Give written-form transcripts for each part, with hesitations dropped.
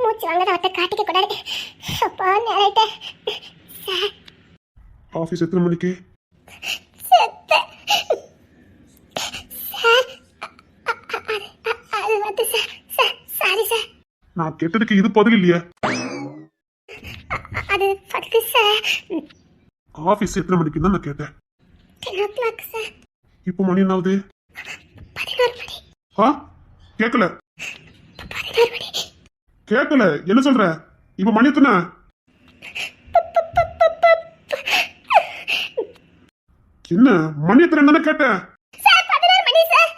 மூச்சு வாங்கத அவட்ட காட்டிக்க கூடாது. அப்பா நேரட்ட சார். ஆஃபீஸ் எத்தனை மணிக்கு? செத்த சார். அது வந்து சார் சாரி சார். நான் கேட்டதுக்கு இது பதில் இல்லையா? அது பதில் சார். ஆஃபீஸ் எத்தனை மணிக்கு தான் நான் கேட்டேன். 10 o'clock சார். இப்போ மணி என்னாவது? 11 மணி. கேட்கல 11 மணி. கேட்கல என்ன சொல்ற? இப்ப மணி எத்தனை? என்ன மணி எத்தனை தானே கேட்டேன். சார் 11 மணி சார்.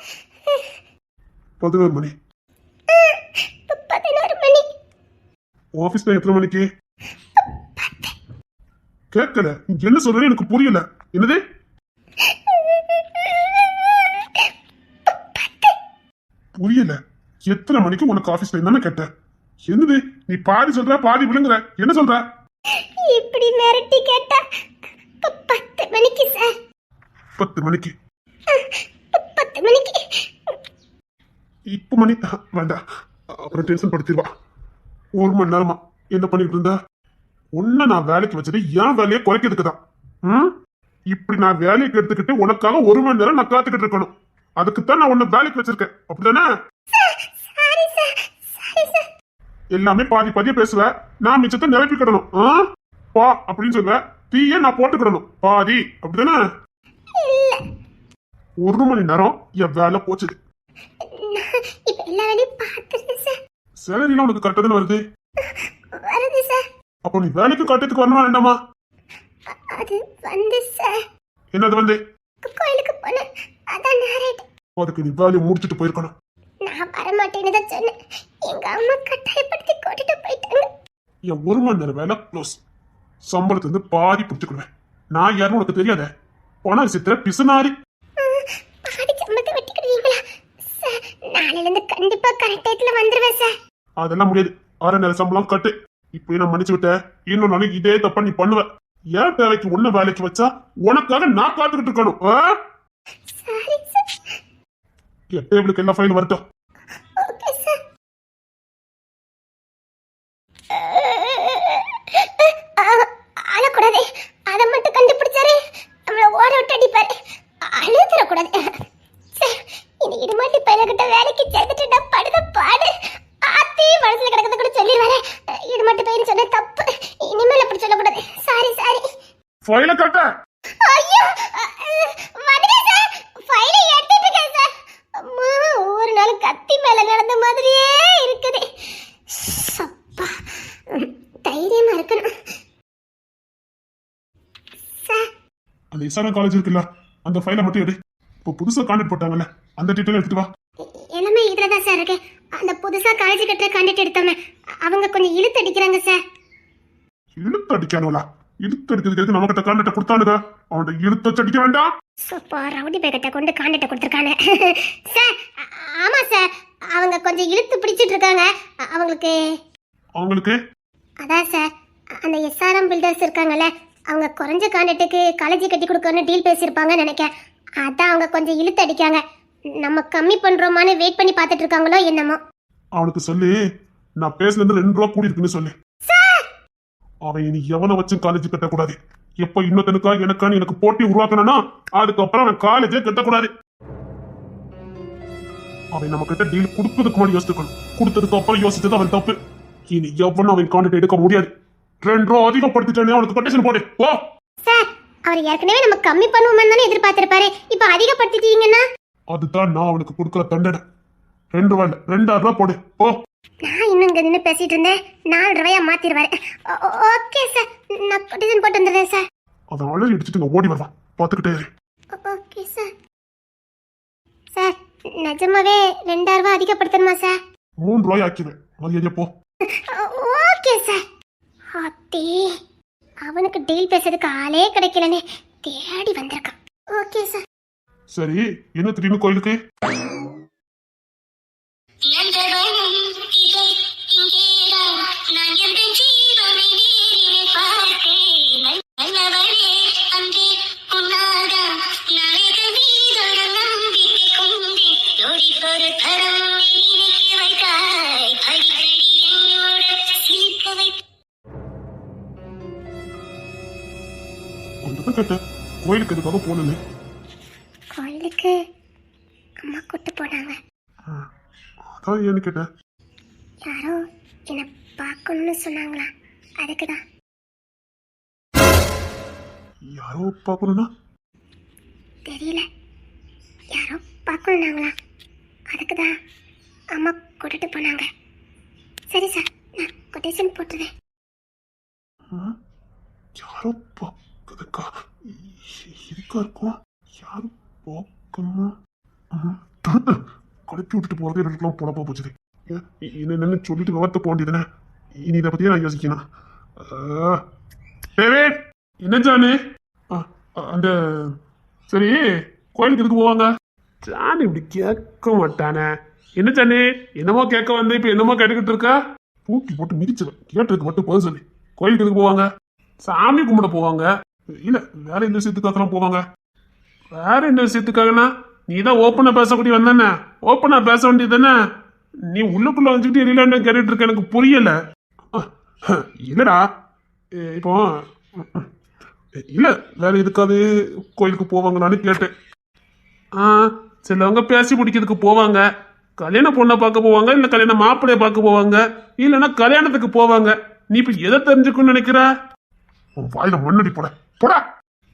11 மணி. 11 மணி. ஆபீஸ்ல எத்தனை மணிக்கு? கேட்கல. என்ன சொல்ற எனக்கு புரியல. என்னது? புரியல. எத்தனை மணிக்கு உனக்கு ஆபீஸ்ல தானே கேட்டேன். என்னது நீ பாதி சொல்ற பாதி விழுங்குற. என்ன சொல்ற? இப்படி மிரட்டி கேட்டா 10 மணிக்கு சார். 10 மணிக்கு. 10 மணிக்கு. இப்ப மணி வேண்டாம். அப்புறம் டென்ஷன் படுத்திடுவா. 1 மணி நேரமா என்ன பண்ணிட்டு இருந்த? உன்ன நான் வேலைக்கு வச்சது என் வேலையை குறைக்கிறதுக்கு தான். இப்படி நான் வேலைக்கு எடுத்துக்கிட்டு உனக்காக 1 மணி நேரம் நான் காத்துக்கிட்டு இருக்கணும். அதுக்குத்தான் நான் உன்னை வேலைக்கு வச்சிருக்கேன். அப்படிதானே? எல்லாமே பாதி பாதியா பேசுவ. நான் மிச்சத்தை நிரப்பிக்கிடணும். பா அப்படின்னு சொல்லுவ. தீயே நான் போட்டுக்கிடணும். பாதி அப்படிதானே? 1 மணி நேரம் என் வேலை போச்சுது. சேலரிலாம் உனக்கு கரெக்டா தானே வருது? அப்போ நீ வேலைக்கு கட்டத்துக்கு வரணுமா வேண்டாமா? அது வந்து சார். என்னது வந்து? கோயிலுக்கு போன அதான் நேரட். அதுக்கு நீ வேலையை முடிச்சிட்டு போயிருக்கணும். நான் வர மாட்டேன்னு தான் சொன்னேன். எங்க அம்மா கட்டாயப்படுத்தி கூட்டிட்டு போயிட்டாங்க. என் 1 மணி நேரம் வேலை க்ளோஸ். சம்பளத்துல இருந்து பாதி பிடிச்சுக்கிடுவேன். நான் யாரும் உனக்கு தெரியாத. பண விஷயத்துல பிசுனாரி. பாதி சம்பளத்தை வெட்டிக்கிடுவீங்களா சார்? நாளையில இருந்து கண்டிப்பா கரெக்ட் டைத்துல வந்துருவேன் சார். அதெல்லாம் முடியாது. 6 நேரம் சம்பளம் கட்டு. இப்ப நான் மன்னிச்சு விட்ட. இன்னொரு நாளைக்கு இதே தப்பா நீ பண்ணுவ. ஏன் தேவைக்கு உன்ன வேலைக்கு வச்சா உனக்காக நான் காத்துக்கிட்டு இருக்கணும். Sorry sir. என் டேபிளுக்கு எல்லா ஃபைலும் வரட்டும். Okay sir. அழக்கூடாது. அதை மட்டும் கண்டுபிடிச்சாரு நம்மள ஓட விட்டு அடிப்பாரு. அழுத்தரக்கூடாது சார். இனி இடுமாட்டி பையன்கிட்ட வேலைக்கு சேர்த்துட்டு நான் படுத பாடு ஆத்தி மனசுல கிடக்கிறத கூட சொல்லிடுவாரு. இடுமாட்டி பையன் சொன்ன தப்பு. இனிமேல் அப்படி சொல்லக்கூடாது. Sorry sorry. ஃபைல கட்ட. ஐயோ வந்துட்டேன் சார். ஃபைலை எடுத்துட்டு இருக்கேன் சார். அம்மா ஒரு நாள் கத்தி மேல நடந்த மாதிரியே இருக்குது. அப்பா தைரியமா இருக்கணும் சார். அந்த இசாரா காலேஜ் இருக்குல்ல, அந்த ஃபைலை மட்டும் எடு. இப்போ புதுசா கான்டாக்ட் போட்டாங்கல்ல, அந்த டீட்டெயில் எடுத்துட்டு வா. எல்லாமே இதுல தான் சார் இருக்கு. அந்த புதுசா காலேஜ் கட்டுற கான்டாக்ட் எடுத்தோமே அவங்க கொஞ்சம் இழுத்து அடிக்கிறாங்க சார். இழுத்து அடிக்கானுங்களா? இழுத்து அடிக்கிறதுக்கு நம்ம கிட்ட கான்டாக்ட் கொடுத்தானுங்க. அவன் இழுத்து அடிக்க வேண்டாம். சூப்பர் ரவுடி பேக்கெட்டை கொண்டு கான்டாக்ட் கொடுத்துருக்காங்க சார். ஆமா சார். அவங்க கொஞ்சம் இழுத்து பிடிச்சிட்டு இருக்காங்க. அவங்களுக்கு அதான் சார் அந்த எஸ்ஆர்எம் பில்டர்ஸ் இருக்காங்கல்ல, அவங்க குறைஞ்ச கான்டாக்டுக்கு காலேஜ் கட்டி கொடுக்கணும்னு டீல் பேசியிருப்பாங்கன்னு நினைக்கிறேன். அதான் அவங்க கொஞ்சம் இழுத்து அடிக்காங்க. நம்ம கம்மி பண்றோமான்னு வெயிட் பண்ணி பார்த்துட்டு இருக்காங்களோ என்னமோ. அவனுக்கு சொல்லி நான் பேசுனது 2 ரூபா கூடி இருக்குன்னு சொல்லி. அவன் இனி எவனை வச்சும் காலேஜ் கட்டக்கூடாது. எப்ப இன்னொருத்தனுக்கா எனக்கான்னு எனக்கு போட்டி உருவாக்கணும்னா அதுக்கப்புறம் அவன் காலேஜே கட்டக்கூடாது. அவன் நம்ம கிட்ட டீல் கொடுத்ததுக்கு முன்னாடி யோசிச்சுக்கணும். கொடுத்ததுக்கு அப்புறம் யோசிச்சது அவன் தப்பு. இனி எவனும் அவன் கான்டாக்ட் எடுக்க முடியாது. 2 ரூபா அதிகப்படுத்திட்டானே அவனுக்கு கொட்டேஷன் போடு. ஓ சார் அவர் ஏற்கனவே நம்ம கம்மி பண்ணுவோம்னு தானே எதிர்பார்த்திருப்பாரு. இப்போ அதிகப்படுத்திட்டீங்கன்னா அதுதான் நான் அவனுக்கு கொடுக்குற தண்டனை. 2 ரூபாய் 2,000 ரூபாய் போடு. ஓ நான் இன்னும் இங்க நின்று பேசிட்டு இருந்தேன். 4 ரூபாயா மாத்திருவாரு. Okay sir. நான் கொட்டேஷன் போட்டு வந்துடுறேன் சார். அதை அழகு அடிச்சுட்டு நான் ஓடி வருவான். பார்த்துக்கிட்டே இரு. Okay sir. சார் நிஜமாவே 2,000 ரூபாய் அதிகப்படுத்தணுமா சார்? 3 ரூபாய் ஆக்கிடுவேன். அது போ. Okay sir. அத்தே அவனுக்கு டீல் பேசுறதுக்கு ஆளே கிடைக்கலனே தேடி வந்திருக்கான். Okay sir. சரி என்ன திடீர்னு கோயிலுக்கு? ஒரு தரம் நினைக்க வைத்த அதான் கேட்டேன் கோயிலுக்கு எதுக்காக போகணுன்னு. கோயிலுக்கு அம்மா கூட்டு போனாங்க. அதான் ஏன்னு கேட்டேன். யாரோ என்னை பார்க்கணும்னு சொன்னாங்களா, அதுக்கு தான். யாரோ பார்க்கணும்னா? தெரியல, யாரோ பார்க்கணுன்னாங்களா, அதுக்கு தான் அம்மா கூட்டிட்டு போனாங்க. சரி சார், நான் கொட்டேஷன் போட்டுறேன். யாரோ பார்க்கறதுக்கா? இருக்கா இருக்கும். யாரும் பார்க்கணும். கடைப்பி விட்டுட்டு போறது எனக்குலாம் பொழப்பா போச்சுது. என்னன்னு சொல்லிட்டு விவரத்தை போக வேண்டியதுனே. இனி இதை பத்தியே நான் யோசிக்கணும். டேவிட், என்ன ஜானு? அந்த சரி, கோயிலுக்கு எதுக்கு போவாங்க? ஜானு இப்படி கேட்க மாட்டானே. என்ன ஜானு, என்னமோ கேட்க வந்து இப்ப என்னமோ கேட்டுக்கிட்டு இருக்கா? தூக்கி போட்டு மிதிச்சிடும். கேட்டதுக்கு மட்டும் போதும் சொல்லி. கோயிலுக்கு எதுக்கு போவாங்க? சாமி கும்பிட போவாங்க. இல்ல, வேற எந்த விஷயத்துக்காகலாம் போவாங்க? வேற என்ன விஷயத்துக்காகனா நீ தான் ஓப்பனா பேசக்கூடிய வந்தானே, ஓப்பனா பேச வேண்டியது தானே. நீ உள்ளுக்குள்ள வந்துக்கிட்டு எரியலான்னு கேட்டுட்டு இருக்க, எனக்கு புரியல. இல்லடா, இப்போ இல்ல வேற எதுக்காவது கோயிலுக்கு போவாங்களான்னு கேட்டேன். சிலவங்க பேசி பிடிக்கிறதுக்கு போவாங்க, கல்யாண பொண்ணை பார்க்க போவாங்க, இல்ல கல்யாண மாப்பிள்ளைய பார்க்க போவாங்க, இல்லைன்னா கல்யாணத்துக்கு போவாங்க. நீ இப்ப எதை தெரிஞ்சுக்கணும்னு நினைக்கிற? உன் வாயில மண்ணடி போட போடா.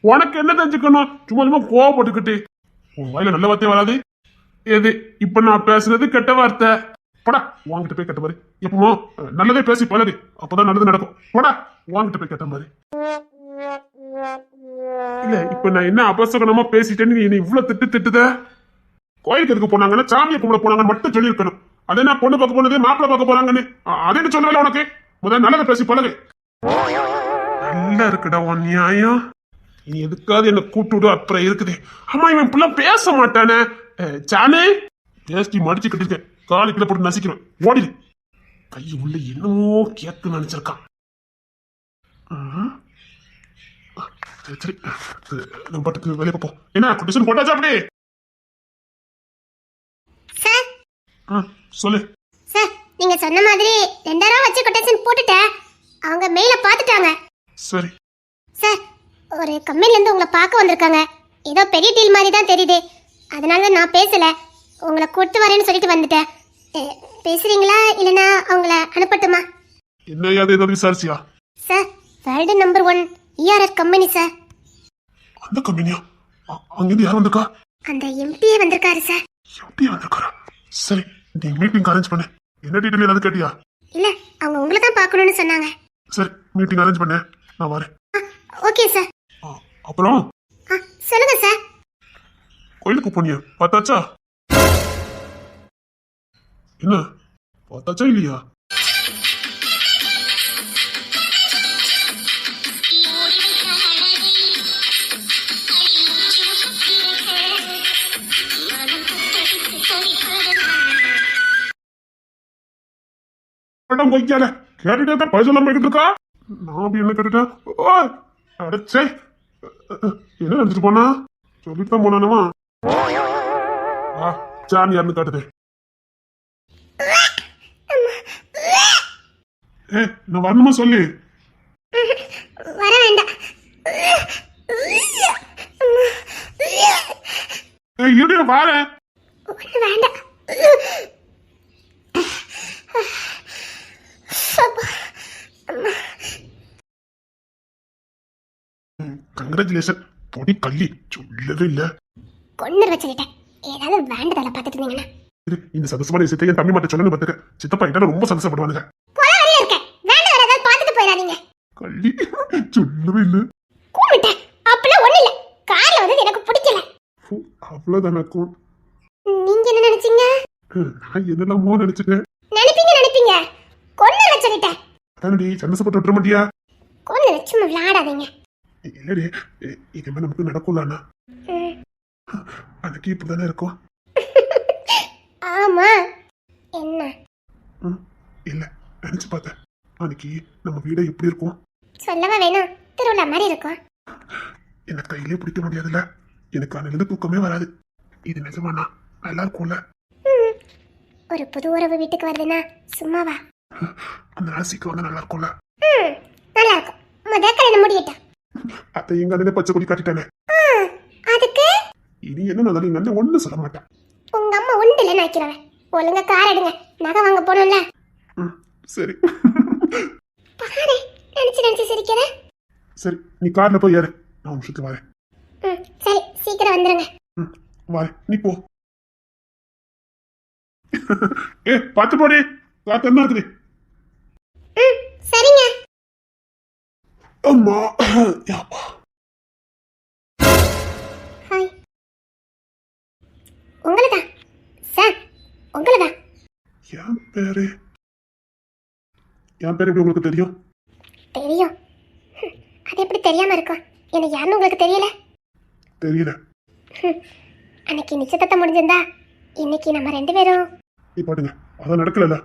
உனக்கு என்ன தெரிஞ்சுக்கணும்? சும்மா சும்மா கோவப்பட்டுக்கிட்டு உன் வாயில நல்ல வார்த்தையே வராது. எது இப்ப நான் பேசுறது கெட்ட வார்த்தை. போடா, வாங்கிட்டு போய் கெட்ட மாதிரி. எப்போ நல்லதே பேசி பழகு, அப்பதான் நல்லது நடக்கும். போடா, வாங்கிட்டு போய் கெட்ட மாதிரி. இல்ல, இப்ப நான் என்ன அபசகனமா பேசிட்டேன்னு நீ இவ்வளவு திட்டுத? கோயிலுக்கு எதுக்கு போனாங்கன்னா சாமியை கும்பிட போனாங்கன்னு மட்டும் சொல்லியிருக்கணும். அதே நான் பொண்ணு பார்க்க போனது மாப்பிள்ளை பார்க்க போறாங்கன்னு அதே சொல்லல. உனக்கு முதல்ல நல்லதை பேசி பழகு. நல்லா இருக்குடா உன் நியாயம். நீ எதுக்காவது என்ன கூட்டு விடு, அப்புறம் இருக்குது. ஆமா, இவன் இப்பெல்லாம் பேச மாட்டானே. சானே, பேசி மடிச்சு கட்டிருக்கேன், காலு கீழே போட்டு நசிக்கிறேன். ஓடிடு. கை உள்ள என்னமோ கேத்து நினைச்சிருக்கான். சரி சரி, நம்ம பாட்டுக்கு வெளியே பார்ப்போம். என்ன கொட்டேஷன் போட்டாச்சா? அப்படி சொல்லு சார். நீங்க சொன்ன மாதிரி 2000 வச்சு கொட்டேஷன் போட்டுட்டேன். அவங்க மெயில பாத்துட்டாங்க. சரி சார், ஒரு கம்பெனில இருந்து உங்களை பார்க்க வந்திருக்காங்க. ஏதோ பெரிய டீல் மாதிரி தான் தெரியுது. அதனால நான் பேசல, உங்களை கூட்டு வரேன்னு சொல்லிட்டு வந்துட்டேன். பேசுறீங்களா இல்லனா அவங்கள அனுப்பட்டுமா? என்ன ஏதாவது விசாரிச்சியா? Sir, world number 1 ERR company sir. அந்த கம்பெனியா? அங்கிருந்து யார் வந்திருக்கா? அந்த எம்டியே வந்திருக்காரு சார். எம்டி வந்திருக்காரா? சரி, நீ மீட்டிங் அரேஞ்ச் பண்ணு. என்ன டீடைல் ஏதாவது கேட்டியா? இல்ல, அவங்க உங்களை தான் பார்க்கணும்னு சொன்னாங்க. சரி, மீட்டிங் அரேஞ்ச் பண்ணு, நான் வரேன். Okay sir. அப்புறம் சொல்லுங்க சார். கோயிலுக்கு போனியா? பார்த்தாச்சா? என்ன பார்த்தாச்சா இல்லையா? பொய்க்கால கேட்டுட்டே தான் பைசா போய்கிட்டு இருக்கா. நான் அப்படி என்ன கேட்டுட்டேன்? அடைச்சே, என்ன நினைச்சிட்டு போனா? சொல்லிட்டு தான் போனானவா? சாமி யாருன்னு காட்டுது. நான் வரணுமா சொல்லு? வர வேண்டாம். இருடி, வாரேன். ஒண்ணு வேண்டாம். கங்க்ராச்சுலேஷன். பொடி கள்ளி, சொல்லவே இல்ல. கொண்டு வச்சுக்கிட்டேன். ஏதாவது வேண்டதால பாத்துட்டு இருந்தீங்கன்னா இந்த சந்தோஷமான விஷயத்தை என் தம்பி மட்டும் சொல்லணும் பார்த்துக்க. சித்தப்பா கிட்ட ரொம்ப சந்தோஷப்படுவானுங்க. இருக்கேன். வேண்டதால ஏதாவது பாத்துட்டு போயிடாதீங்க. கள்ளி, சொல்லவே இல்ல. கூப்பிட்டேன், அப்பலாம் ஒண்ணு இல்ல. காரியம் வந்து எனக்கு பிடிக்கல. அவ்வளவுதானக்கும். நீங்க என்ன நினைச்சீங்க? நான் என்னெல்லாமோ நினைச்சிட்டேன். நினைப்பீங்க. கொண்டு வச்சுக்கிட்டேன். அதானடி, சந்தோஷப்பட்டு விட்டுற மாட்டியா? கொண்டு வச்சு விளையாடாதீங்க. இல்லடி, இதுமே நமக்கு நடக்கும்லண்ணா. அதுக்கு இப்படிதானே இருக்கும். ஆமா, என்ன? இல்ல, நினைச்சு பார்த்தேன். அன்னைக்கு நம்ம வீடு எப்படி இருக்கும்? சொல்லவா வேணும்? திருவிழா மாதிரி இருக்கும். எனக்கு கையிலே பிடிக்க முடியாதுல்ல. எனக்கு அன்னிலிருந்து தூக்கமே வராது. இது நிஜமாண்ணா நல்லா இருக்கும்ல? ஒரு புது உறவு வீட்டுக்கு வருதுன்னா சும்மாவா? அந்த நாள் சீக்கிரம் வந்தா நல்லா இருக்கும்ல? நல்லா இருக்கும். முதல் கல்யாணம் முடியட்டும். அத்தை எங்க அண்ணனே பச்சை கொடி காட்டிட்டானே. அதுக்கு இனி என்ன நடந்தாலும் எங்க அண்ணன் ஒண்ணு சொல்ல மாட்டான். உங்க அம்மா ஒன்று இல்லைன்னு நினைக்கிறவன். ஒழுங்கா கார் எடுங்க, நகை வாங்க போனோம்ல. சரி பாரு, நினைச்சு சிரிக்கிறேன். சரி நீ கார்ல போய் ஏறு, நான் ஒரு நிமிஷத்துல வரேன். சரி சீக்கிரம் வந்துருங்க. வரேன், நீ போ. பார்த்து போடி, காத்து என்ன இருக்குது. சரிங்க. அம்மா யாப்பா. ஹாய். உங்களதா சார், உங்களதா? என் பேரு எப்படி உங்களுக்கு தெரியும்? தெரியும். அது எப்படி தெரியாம இருக்கும்? எனக்கு யாருன்னு உங்களுக்கு தெரியல? தெரியல. அன்னைக்கு நிச்சயத்தை முடிஞ்சிருந்தா இன்னைக்கு நம்ம 2 பேரும். நீ பாட்டுங்க, அதான் நடக்கல.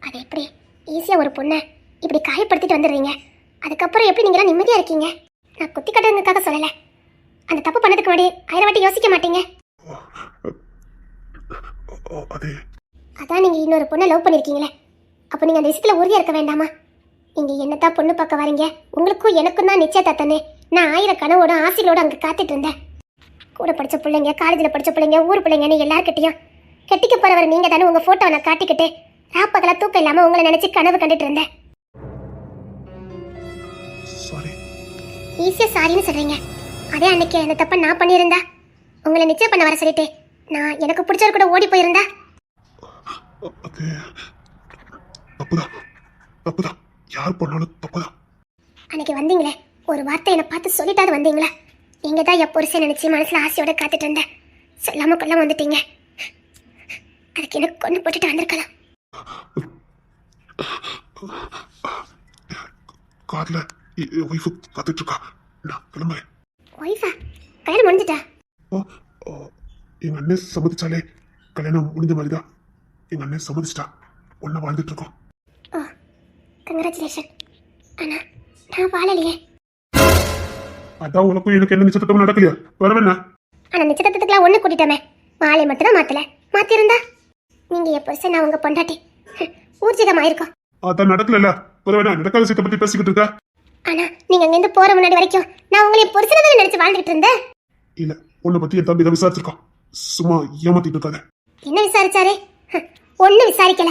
அது எப்படி ஈஸியா ஒரு பொண்ணை இப்படி காயப்படுத்திட்டு வந்துடுறீங்க? அதுக்கப்புறம் எப்படி நீங்களாம் நிம்மதியா இருக்கீங்க? நான் குத்தி கட்டுறதுக்காக சொல்லல. அந்த தப்பு பண்ணதுக்கு முன்னாடி 1000 வாட்டி யோசிக்க மாட்டீங்க? அதான் நீங்க இன்னொரு பொண்ணை லவ் பண்ணிருக்கீங்களே, அப்ப நீங்க அந்த விஷயத்துல உறுதியா இருக்க வேண்டாமா? நீங்க என்னத்தான் பொண்ணு பார்க்க வரீங்க, உங்களுக்கும் எனக்கும் தான் நிச்சயதார்த்தம்னு நான் 1000 கனவோட ஆசையோட அங்க காத்துட்டு இருந்தேன். கூட படிச்ச பிள்ளைங்க, காலேஜில் படிச்ச பிள்ளைங்க, ஊர் பிள்ளைங்கன்னு எல்லார்கிட்டையும் கெட்டிக்க போறவர் நீங்க தானே உங்க போட்டோவை நான் காட்டிக்கிட்டு ராப்பகலா தூக்கம் இல்லாம உங்களை நினைச்சு கனவு கண்டுட்டு இருந்தேன். ஈஸியா சாரின்னு சொல்றீங்க. அதே அன்னைக்கு அந்த தப்ப நான் பண்ணியிருந்தா, உங்களை நிச்சயம் பண்ண வர சொல்லிட்டு நான் எனக்கு பிடிச்சவர் கூட ஓடி போயிருந்தா? தப்புதான், யார் பண்ணாலும் தப்புதான். அன்னைக்கு வந்தீங்களே, ஒரு வார்த்தை என்னை பார்த்து சொல்லிட்டாது வந்தீங்களா? நீங்க தான் என் புருஷன் நினைச்சு மனசுல ஆசையோட காத்துட்டு இருந்தேன். சொல்லாம கொல்லாம வந்துட்டீங்க. அதுக்கு எனக்கு கொண்டு போட்டுட்டு வந்திருக்கலாம். கார்ல ஒய்ஃபு காத்துட்டு இருக்கா, நான் கிளம்புறேன். ஒய்ஃபா? கல்யாணம் முடிஞ்சிட்டா? எங்க அண்ணன் சம்மதிச்சாலே கல்யாணம் முடிஞ்ச மாதிரிதான். எங்க அண்ணன் சம்மதிச்சிட்டா, ஒன்னா வாழ்ந்துட்டு இருக்கோம். ஓ, கங்க்ராச்சுலேஷன். ஆனா நான் வாழலையே. அதான் உனக்கும் எனக்கு என்ன நிச்சயத்தம் நடக்கலையா? வரவேண்ணா. ஆனா நிச்சயத்துக்குலாம் ஒண்ணு கூட்டிட்டோமே, மாலை மட்டும் தான் மாத்தல. மாத்திருந்தா நீங்க என் புருஷன், நான் உங்க பொண்டாட்டி, ஊர்ஜிதமாயிருக்கும். அதான் நடக்கல. வரவேண்ணா, நடக்காத விஷயத்தை பத்தி பேசிக்கிட்டு இருக்கா. ஆனா நீங்க அங்க இருந்து போற முன்னாடி வரைக்கும் நான் உங்களை புருஷனை நினைச்சு வாழ்ந்துட்டு இருந்தேன். இல்ல, உன்னை பத்தி என் தம்பி இதை விசாரிச்சிருக்கான். சும்மா ஏமாத்திட்டு இருக்காத. என்ன விசாரிச்சாரு? ஒண்ணு விசாரிக்கல.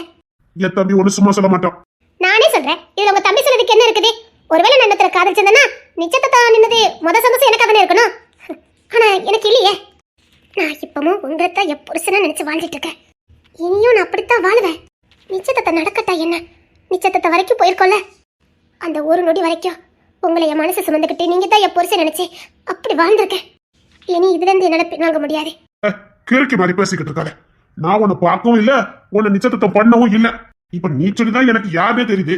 என் தம்பி ஒண்ணு சும்மா சொல்ல மாட்டான். நானே சொல்றேன், இதுல உங்க தம்பி சொல்றதுக்கு என்ன இருக்குது? ஒருவேளை நான் இடத்துல காதலிச்சிருந்தேன்னா நிச்சயத்தை நின்னது சந்தோஷம் எனக்கு தானே இருக்கணும். ஆனா எனக்கு இல்லையே. நான் இப்பவும் உங்கள்தான் என் புருஷனை நினைச்சு வாழ்ந்துட்டு இருக்கேன். இனியும் நான் அப்படித்தான் வாழுவேன். நிச்சயத்தை நடக்கட்டா என்ன? நிச்சயத்தை வரைக்கும் போயிருக்கோம்ல, அந்த ஒரு நொடி வரைக்கும் உங்களை என் மனசை சுமந்துக்கிட்டு நீங்க தான் என் புருஷன் நினைச்சு அப்படி வாழ்ந்திருக்கேன். இனி இதுல இருந்து என்னால பின்வாங்க முடியாது. கிழக்கு மாதிரி பேசிக்கிட்டு இருக்காரு. நான் உன்னை பார்க்கவும் இல்ல, உன்னை நிச்சயத்தை பண்ணவும் இல்ல. இப்ப நீ சொல்லிதான் எனக்கு யாருமே தெரியுது.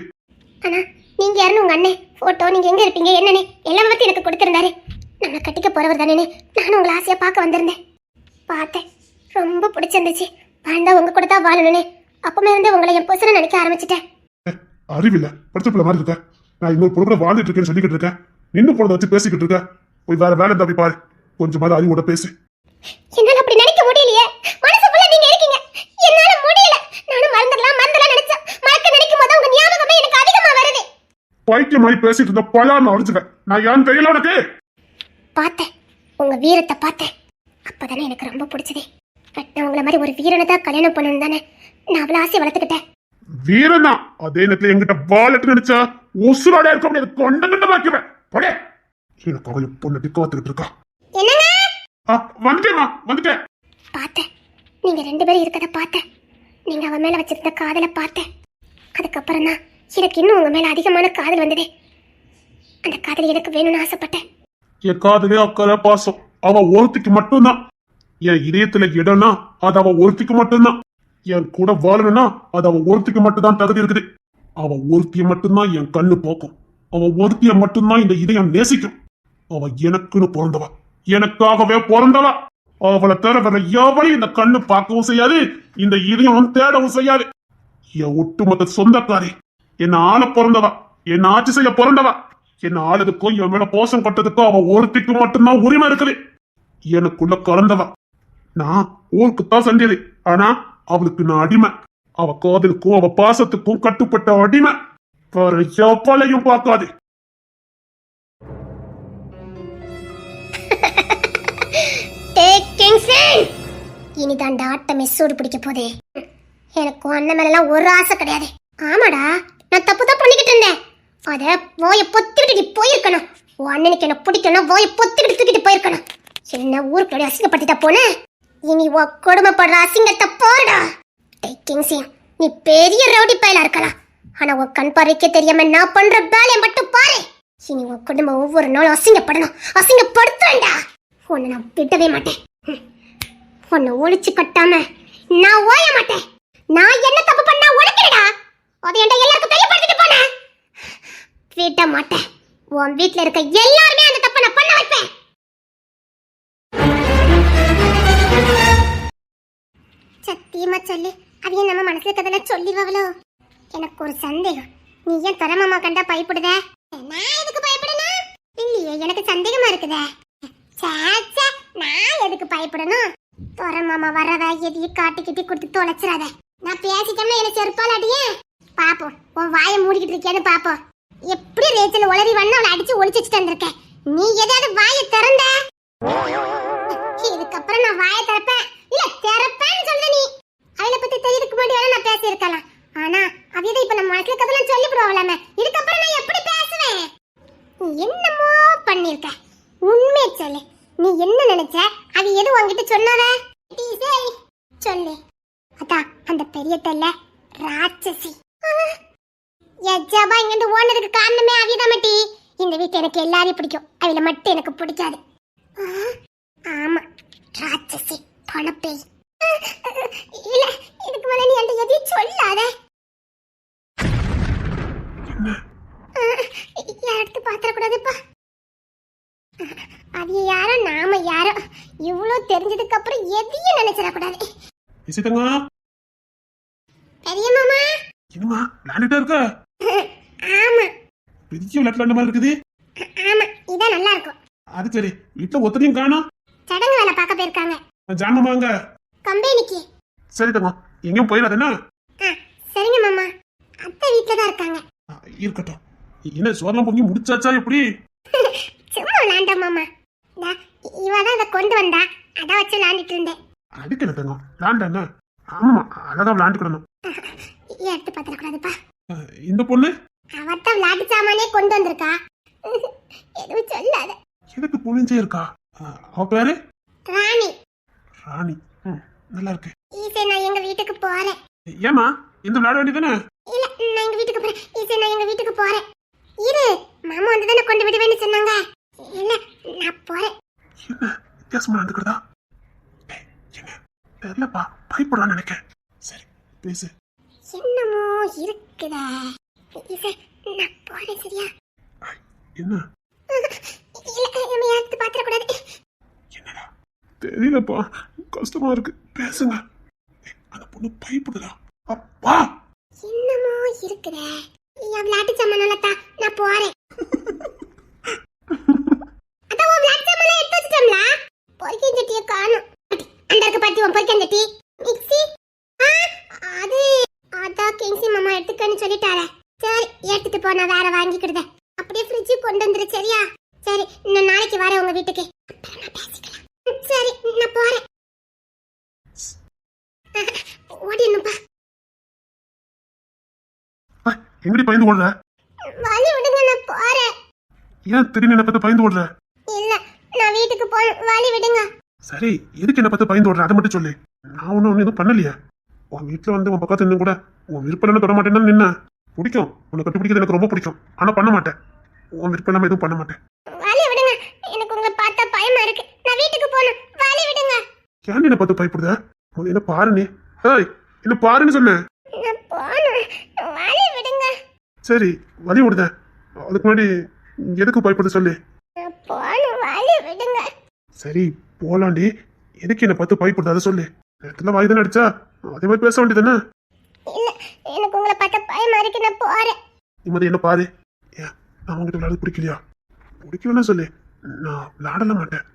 ஆனா நீங்க யாருன்னு உங்க அண்ணன் போட்டோ, நீங்க எங்க இருப்பீங்க என்னன்னு எல்லாம் பத்தி எனக்கு கொடுத்திருந்தாரு. நம்ம கட்டிக்க போறவர் தானே, நானும் உங்களை ஆசையா பார்க்க வந்திருந்தேன். பார்த்தேன், ரொம்ப பிடிச்சிருந்துச்சு. வாழ்ந்தா உங்க கூட தான் வாழணும்னு அப்பமே இருந்து உங்களை என் புருஷனை நினைக்க ஆரம்பிச்சிட்டேன். அறிவில்ல, படிச்ச பிள்ளை மாதிரி இருக்க. நான் இன்னொரு பொண்ணு கூட வாழ்ந்துட்டு இருக்கேன்னு சொல்லிக்கிட்டு இருக்கேன். நின்று பொழுத வச்சு பேசிக்கிட்டு இருக்க. போய் வேற வேலை தப்பி பாரு, கொஞ்சமாவது அறிவோட பேசு. என்னால அப்படி நினைக்க முடியலையே. மனசுக்குள்ள நீங்க இருக்கீங்க, என்னால முடியல. நானும் மறந்துடலாம் நினைச்சேன். மறக்க நினைக்கும் போது உங்க ஞாபகமே எனக்கு அதிகமா வருது. பைத்தியம் மாதிரி பேசிட்டு இருந்த பலான்னு அடிச்சுக்க. நான் யான்னு தெரியல உனக்கு? பார்த்தேன், உங்க வீரத்தை பார்த்தேன். அப்பதானே எனக்கு ரொம்ப பிடிச்சது. உங்களை மாதிரி ஒரு வீரனை தான் கல்யாணம் பண்ணணும் தானே நான் அவ்வளவு ஆசை வளர்த்துக்கிட்டேன். வீரனா அதே நேரத்துல எங்கிட்ட வாலெட்டு நினைச்சா உசுரோட இருக்க முடியாது, கொண்டங்கண்ட மாக்கிடுவேன். போடே, எனக்கு அவளை பொண்ணு காத்துக்கிட்டு இருக்கா. என்னங்க? வந்துட்டேன். பார்த்தேன், நீங்க 2 பேரும் இருக்கத பார்த்தேன். நீங்க அவன் மேல வச்சிருந்த காதலை பார்த்தேன். அதுக்கப்புறம் தான் எனக்கு இன்னும் உங்க மேல அதிகமான காதல் வந்தது. அந்த காதல் எனக்கு வேணும்னு ஆசைப்பட்டேன். என் காதலே அக்கறை பாசம் அவ ஒருத்திக்கு மட்டும்தான். என் இதயத்துல இடம்னா அது அவ ஒருத்திக்கு மட்டும்தான். என் கூட வாழணும்னா அது அவ ஒருத்திக்கு மட்டும்தான் தகுதி இருக்குது. அவ ஒருத்திய மட்டும்தான் என் கண்ணு போக்கும். அவ ஒருத்திய மட்டும்தான் இந்த இதயம் நேசிக்கும். அவ எனக்குன்னு பிறந்தவா, எனக்காகவே பிறந்தவா. அவளை தவிர வேற எவளையும் இந்த கண்ணு பார்க்கவும் செய்யாது, இந்த இதயம் தேடவும் செய்யாது. என் ஒட்டுமொத்த சொந்தக்காரி, என்ன ஆள பிறந்தவா, என்ன ஆட்சி செய்ய பிறந்தவா. என்ன ஆளுதுக்கும் என் மேல போசம் கொட்டதுக்கும் அவ ஒருத்திக்கு மட்டும்தான் உரிமை இருக்குது. எனக்குள்ள கலந்தவா. நான் ஊருக்குத்தான் செஞ்சது, ஆனா அவளுக்கு நான் அடிமை. அவ காதலுக்கும் அவ பாசத்துக்கும் கட்டுப்பட்ட அடிமை. வேற எவ்வளையும் பார்க்காது. கிங்ஸ்டன், இனிதான் இந்த ஆட்டமே சூடு பிடிக்க போதே. எனக்கு அண்ணன் மேலாம் ஒரு ஆசை கிடையாது. ஆமாடா, நான் தப்பு தான் பண்ணிக்கிட்டு இருந்தேன். அத போய பொத்திக்கிட்டு நீ போயிருக்கணும். உன் அண்ணனுக்கு என்ன பிடிக்கணும், போய பொத்திக்கிட்டு தூக்கிட்டு போயிருக்கணும். என்ன ஊருக்குள்ள அசிங்கப்பட்டுட்டா போன. இனி உன் கொடுமைப்படுற அசிங்கத்தை போறடா. கிங்ஸ்டன், நீ பெரிய ரவுடி பயலா இருக்கலாம். ஆனா உன் கண் பார்வைக்கே தெரியாம நான் பண்ற வேலையை மட்டும் பாரு. இனி உன் குடும்பம் ஒவ்வொரு நாளும் அசிங்கப்படணும். அசிங்கப்படுத்துறேன்டா. உன்னை நான் விடவே மாட்டேன். உன்னை ஒழிச்சு கட்டாம நான் ஓய மாட்டேன். நான் என்ன தப்பு பண்ணா உழைக்கிறடா. அதை என்கிட்ட எல்லாருக்கும் தெரியப்படுத்திட்டு போனேன். விட மாட்டேன். உன் வீட்டுல இருக்க எல்லாருமே அந்த தப்பை நான் பண்ண வைப்பேன். சத்தியமா சொல்லு, அதையே நம்ம மனசுல கதெல்லாம் சொல்லிடுவாங்களோ. எனக்கு ஒரு சந்தேகம். நீ ஏன் தரமாமா கண்டா பயப்படுத? நான் எதுக்கு பயப்படணும்? இல்லையே, எனக்கு சந்தேகமா இருக்குதே. சாச்சா, நான் எதுக்கு பயப்படணும்? தரமாமா வரவ எதையும் காட்டி கிட்டி கொடுத்து தொலைச்சிடாத. நான் பேசிட்டோம்னா என்ன செருப்பால் அடியே. பாப்போம், உன் வாயை மூடிக்கிட்டு இருக்கியான்னு பாப்போம். எப்படி ரேச்சல் உளறி வந்து அவளை அடிச்சு ஒளிச்சு வச்சுட்டு வந்திருக்கேன். நீ எதாவது வாயை திறந்த, இதுக்கப்புறம் நான் வாயை திறப்பேன். இல்ல திறப்பேன்னு சொல்ற நீ. அவளை பத்தி தெரியறதுக்கு முன்னாடி வேணா நான் பேசியிருக்கலாம். ஆனா அவியதை இப்ப நம்ம மனசுல கதெல்லாம் சொல்லிவிடுவாங்களாமே. இதுக்கப்புறம் நான் எப்படி பேசுவேன்? நீ என்னமோ பண்ணிருக்க. உண்மை சொல்லு, நீ என்ன நினைச்ச? அது எது உன்கிட்ட சொன்னாவ? சொல்லு. அதான் அந்த பெரிய தெல்ல ராட்சசி. எஜாபா இங்கிருந்து ஓனதுக்கு காரணமே அவியதான் மட்டி. இந்த வீட்டு எனக்கு எல்லாரையும் பிடிக்கும், அவளை மட்டும் எனக்கு பிடிக்காது. ஆமா, ராட்சசி பணப்பேய். இல்ல, இதுக்கு மேல நீ அந்த எதையும் சொல்லாத. யாருக்கு பாத்திரக்கூடாதுப்பா. அது யாரோ நாம யாரோ, இவ்வளவு தெரிஞ்சதுக்கு அப்புறம் எதையும் நினைச்சிடக்கூடாது. பெரிய மாமா, என்னமா விளையாண்டுட்டே இருக்க? ஆமா, பெரிய விளையாட்டு மாதிரி இருக்குது. ஆமா, இதான் நல்லா இருக்கும். அது சரி, வீட்டுல ஒத்தனையும் காணோம். சடங்கு வேலை பார்க்க போயிருக்காங்க. ஜானமாங்க கம்பெனிக்கு. சரி தங்கம், எங்கேயும் போயிடாதுன்னா? சரிங்க மாமா, அத்தை வீட்டுல தான் இருக்காங்க. இருக்கட்டும். என்ன சோர்லாம் பொங்கி முடிச்சாச்சா? எப்படி? சும்மா விளையாண்ட மாமா. இவதான் அதை கொண்டு வந்தா, அதான் வச்சு விளையாண்டுட்டு இருந்தேன். அதுக்கு என்ன தங்கம், விளையாண்டா? ஆமா, அழகா விளையாண்டுக்கிடணும். எடுத்து பாத்திரக்கூடாதுப்பா. இந்த பொண்ணு அவத்தான் விளையாட்டு சாமானே கொண்டு வந்திருக்கா. எதுவும் சொல்லாத. எதுக்கு புளிஞ்சே இருக்கா? அவ பேரு ராணி. ராணி, நல்லா இருக்கு. ஈசே, நான் எங்க வீட்டுக்கு போறேன். ஏமா இந்த விளையாட வேண்டியதானே? இல்ல, நான் எங்க வீட்டுக்கு போறேன். ஈசே, நான் எங்க வீட்டுக்கு போறேன். இரு, மாமா வந்து தானே கொண்டு விடுவேன்னு சொன்னாங்க. இல்ல, நான் போறேன். என்ன வித்தியாசமா நடந்துக்கிறதா? என்ன தெரியலப்பா, பயப்படலாம் நினைக்கிறேன். சரி, பேசு. என்னமோ இருக்குதா. ஈசே, நான் போறேன். சரியா? என்ன? இல்ல, நம்ம எடுத்து பாத்திரக்கூடாது. என்னடா தெரியலப்பா, கஷ்டமா இருக்கு. பேசுங்க. அந்த பொண்ணு பயப்படுதா? அப்பா, என்னமோ இருக்குதே. விளையாட்டு சாமானலத்தா, நான் போறேன். அதான் உன் விளையாட்டு சாமான எடுத்து வச்சுட்டோம்ல. பொரிக்கன் சட்டியை காணும். அந்த இருக்க பாத்தி உன் பொரிக்கன் சட்டி. மிக்ஸி அது அதான் கிங்ஸி மாமா எடுத்துக்கன்னு சொல்லிட்டாரே. சரி, எடுத்துட்டு போ, நான் வேற வாங்கிக்கிடுதேன். அப்படியே ஃப்ரிட்ஜு கொண்டு வந்துரு. சரியா? சரி, நான் நாளைக்கு வரேன் உங்க வீட்டுக்கு. அப்புறமா பேசிக்கலாம். சரி, நான் போறேன். ஓடினுப்பா. எங்கடி பயந்து ஓடுற? வலி விடுங்க, நான் போறேன். ஏன் திடீர்னு என்ன பார்த்து பயந்து ஓடுற? இல்ல, நான் வீட்டுக்கு போறேன். வலி விடுங்க. சரி, எதுக்கு என்ன பார்த்து பயந்து ஓடுற? அதை மட்டும் சொல்லு. நான் ஒன்னும் எதுவும் பண்ணலையே. உன் வீட்டுல வந்து உன் பக்கத்துல நின்று கூட உன் விருப்பம் தொட மாட்டேன்னு நின்ன. பிடிக்கும், உன்னை கட்டி பிடிக்கிறது எனக்கு ரொம்ப பிடிக்கும். ஆனா பண்ண மாட்டேன். உன் விருப்பம் இல்லாம எதுவும் பண்ண மாட்டேன். வலி விடுங்க, எனக்கு உங்களை பார்த்தா பயமா இருக்கு. நான் வீட்டுக்கு போகணும். வலி விடுங்க. ஏன் என்ன பார்த்து பயப்படுத? என்ன பாரு நீ. ஏய், என்ன பாருன்னு சொன்னேன். நான் போகணும். வலி விடுங்க. சரி, வலி விடுத. அதுக்கு முன்னாடி எதுக்கு பயப்படுது சொல்லு. நான் போகணும். வலி விடுங்க. சரி, போலாண்டி. எதுக்கு என்ன பார்த்து பயப்படுது அதை சொல்லு. நேரத்துல வாய் தானே அடிச்சா, அதே மாதிரி பேச வேண்டியதானே? இல்ல, எனக்கு உங்களை பார்த்தா பயமா இருக்கு. நான் போறேன். நிம்மதி என்ன பாரு. ஏன் நான் உங்ககிட்ட விளையாட பிடிக்கலையா? பிடிக்கலன்னு சொல்லு. நான் விளையாடல மாட்டேன்,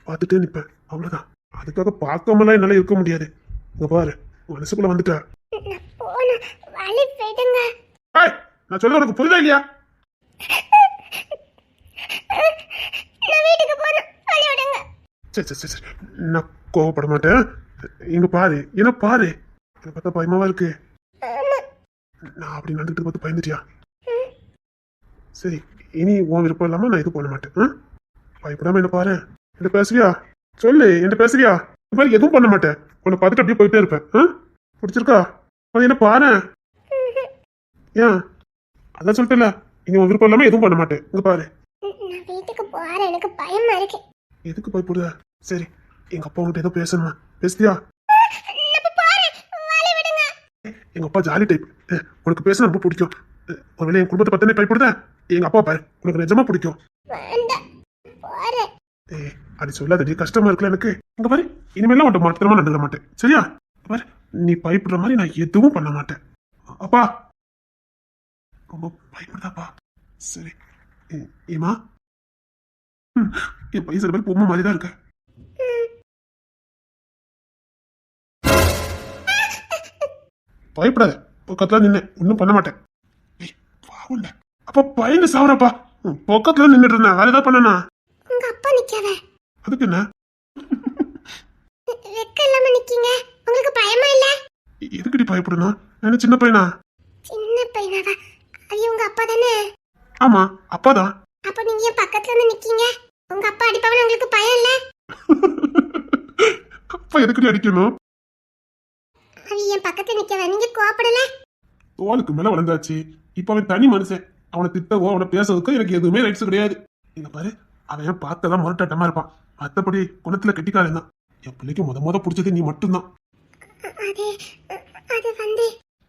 பார்த்துட்டே நிப்பேன். அவ்வளவுதான். அதுக்காக பார்க்காமலாம் என்னால இருக்க முடியாது. இங்க பாரு, மனசுக்குள்ள வந்துட்டா. நான் போகணும். வலி விடுங்க. நான் சொல்ல உனக்கு புரியுதா இல்லையா? நான் வீட்டுக்கு போகணும். வலி விடுங்க. சரி சரி சரி சரி. நான் கோவப்பட மாட்டேன். இங்க பாரு, என்ன பாரு, என்ன பார்த்தா பயமாவா இருக்கு? ஆமா. நான் அப்படி நடந்துட்டு பார்த்து பயந்துட்டியா? சரி, இனி உன் விருப்பம் இல்லாம நான் எதுவும் பண்ண மாட்டேன். பயப்படாம என்ன பாரு. என்ன பேசுறியா? சொல்லு, என்ன பேசுறியா? இந்த மாதிரி எதுவும் பண்ண மாட்டேன். உன்னை பார்த்துட்டு அப்படியே போயிட்டே இருப்பேன். பிடிச்சிருக்கா? அவன் என்ன பாரு. ஏன்? அதான் சொல்லிட்டல, இனி உன் விருப்பம் இல்லாம எதுவும் பண்ண மாட்டேன். இங்க பாரு. நான் வீட்டுக்கு போறேன், எனக்கு பயமா இருக்கு. எதுக்கு பயப்படுத? சரி, எங்க அப்பா உன்கிட்ட ஏதோ பேசணுமா? பேசுறியா? எங்க அப்பா ஜாலி டைப். உனக்கு பேச ரொம்ப பிடிக்கும். ஒருவேளை என் குடும்பத்தை பத்தினே பயப்படுத? எங்க அப்பா பாரு, உனக்கு நிஜமா பிடிக்கும். அது சொல்லாதடி, கஷ்டமா இருக்குல்ல எனக்கு. இங்க பாரு, இனிமேலாம் உன்ட்ட மாத்திரமா நடந்துக்க மாட்டேன். சரியா? பாரு, நீ பயப்படுற மாதிரி நான் எதுவும் பண்ண மாட்டேன். அப்பா ரொம்ப பயப்படுதாப்பா. சரி, ஏமா என் பைசா மாதிரி பொம்மை மாதிரி தான் இருக்க. பயப்படாத, பக்கத்துல நின்று ஒன்னும் பண்ண மாட்டேன். அப்ப பயந்து சாவறப்பா. பக்கத்துல நின்றுட்டு இருந்தேன், வேற ஏதாவது பண்ணனா? உங்க அப்பா நிக்காத. அதுக்கு என்ன? வெக்க இல்லாம நிக்கீங்க, உங்களுக்கு பயமா இல்ல? எதுக்குடி பயப்படணும்? என்ன சின்ன பையனா? சின்ன பையனாவா? அது உங்க அப்பா தானே? ஆமா, அப்பாதான். அப்ப நீங்க ஏன் பக்கத்துல வந்து நிக்கீங்க? உங்க அப்பா அடிப்பாவன்னு உங்களுக்கு பயம் இல்ல? அப்பா எதுக்குடி அடிக்கணும்? அவ என் பக்கத்துல நிக்கவ நீங்க கோபப்படல? தோலுக்கு மேல வளர்ந்தாச்சு. இப்ப அவன் தனி மனுஷன். அவனை திட்டவோ அவனை பேசுறதுக்கோ எனக்கு எதுவுமே ரைட்ஸ் கிடையாது. இங்க பாரு, அவன் பார்த்ததான் முரட்டாட்டமா இருப்பான். மத்தபடி குணத்துல கெட்டிக்காரன் தான். என் பிள்ளைக்கு முத பிடிச்சது நீ மட்டும்தான். அது வந்து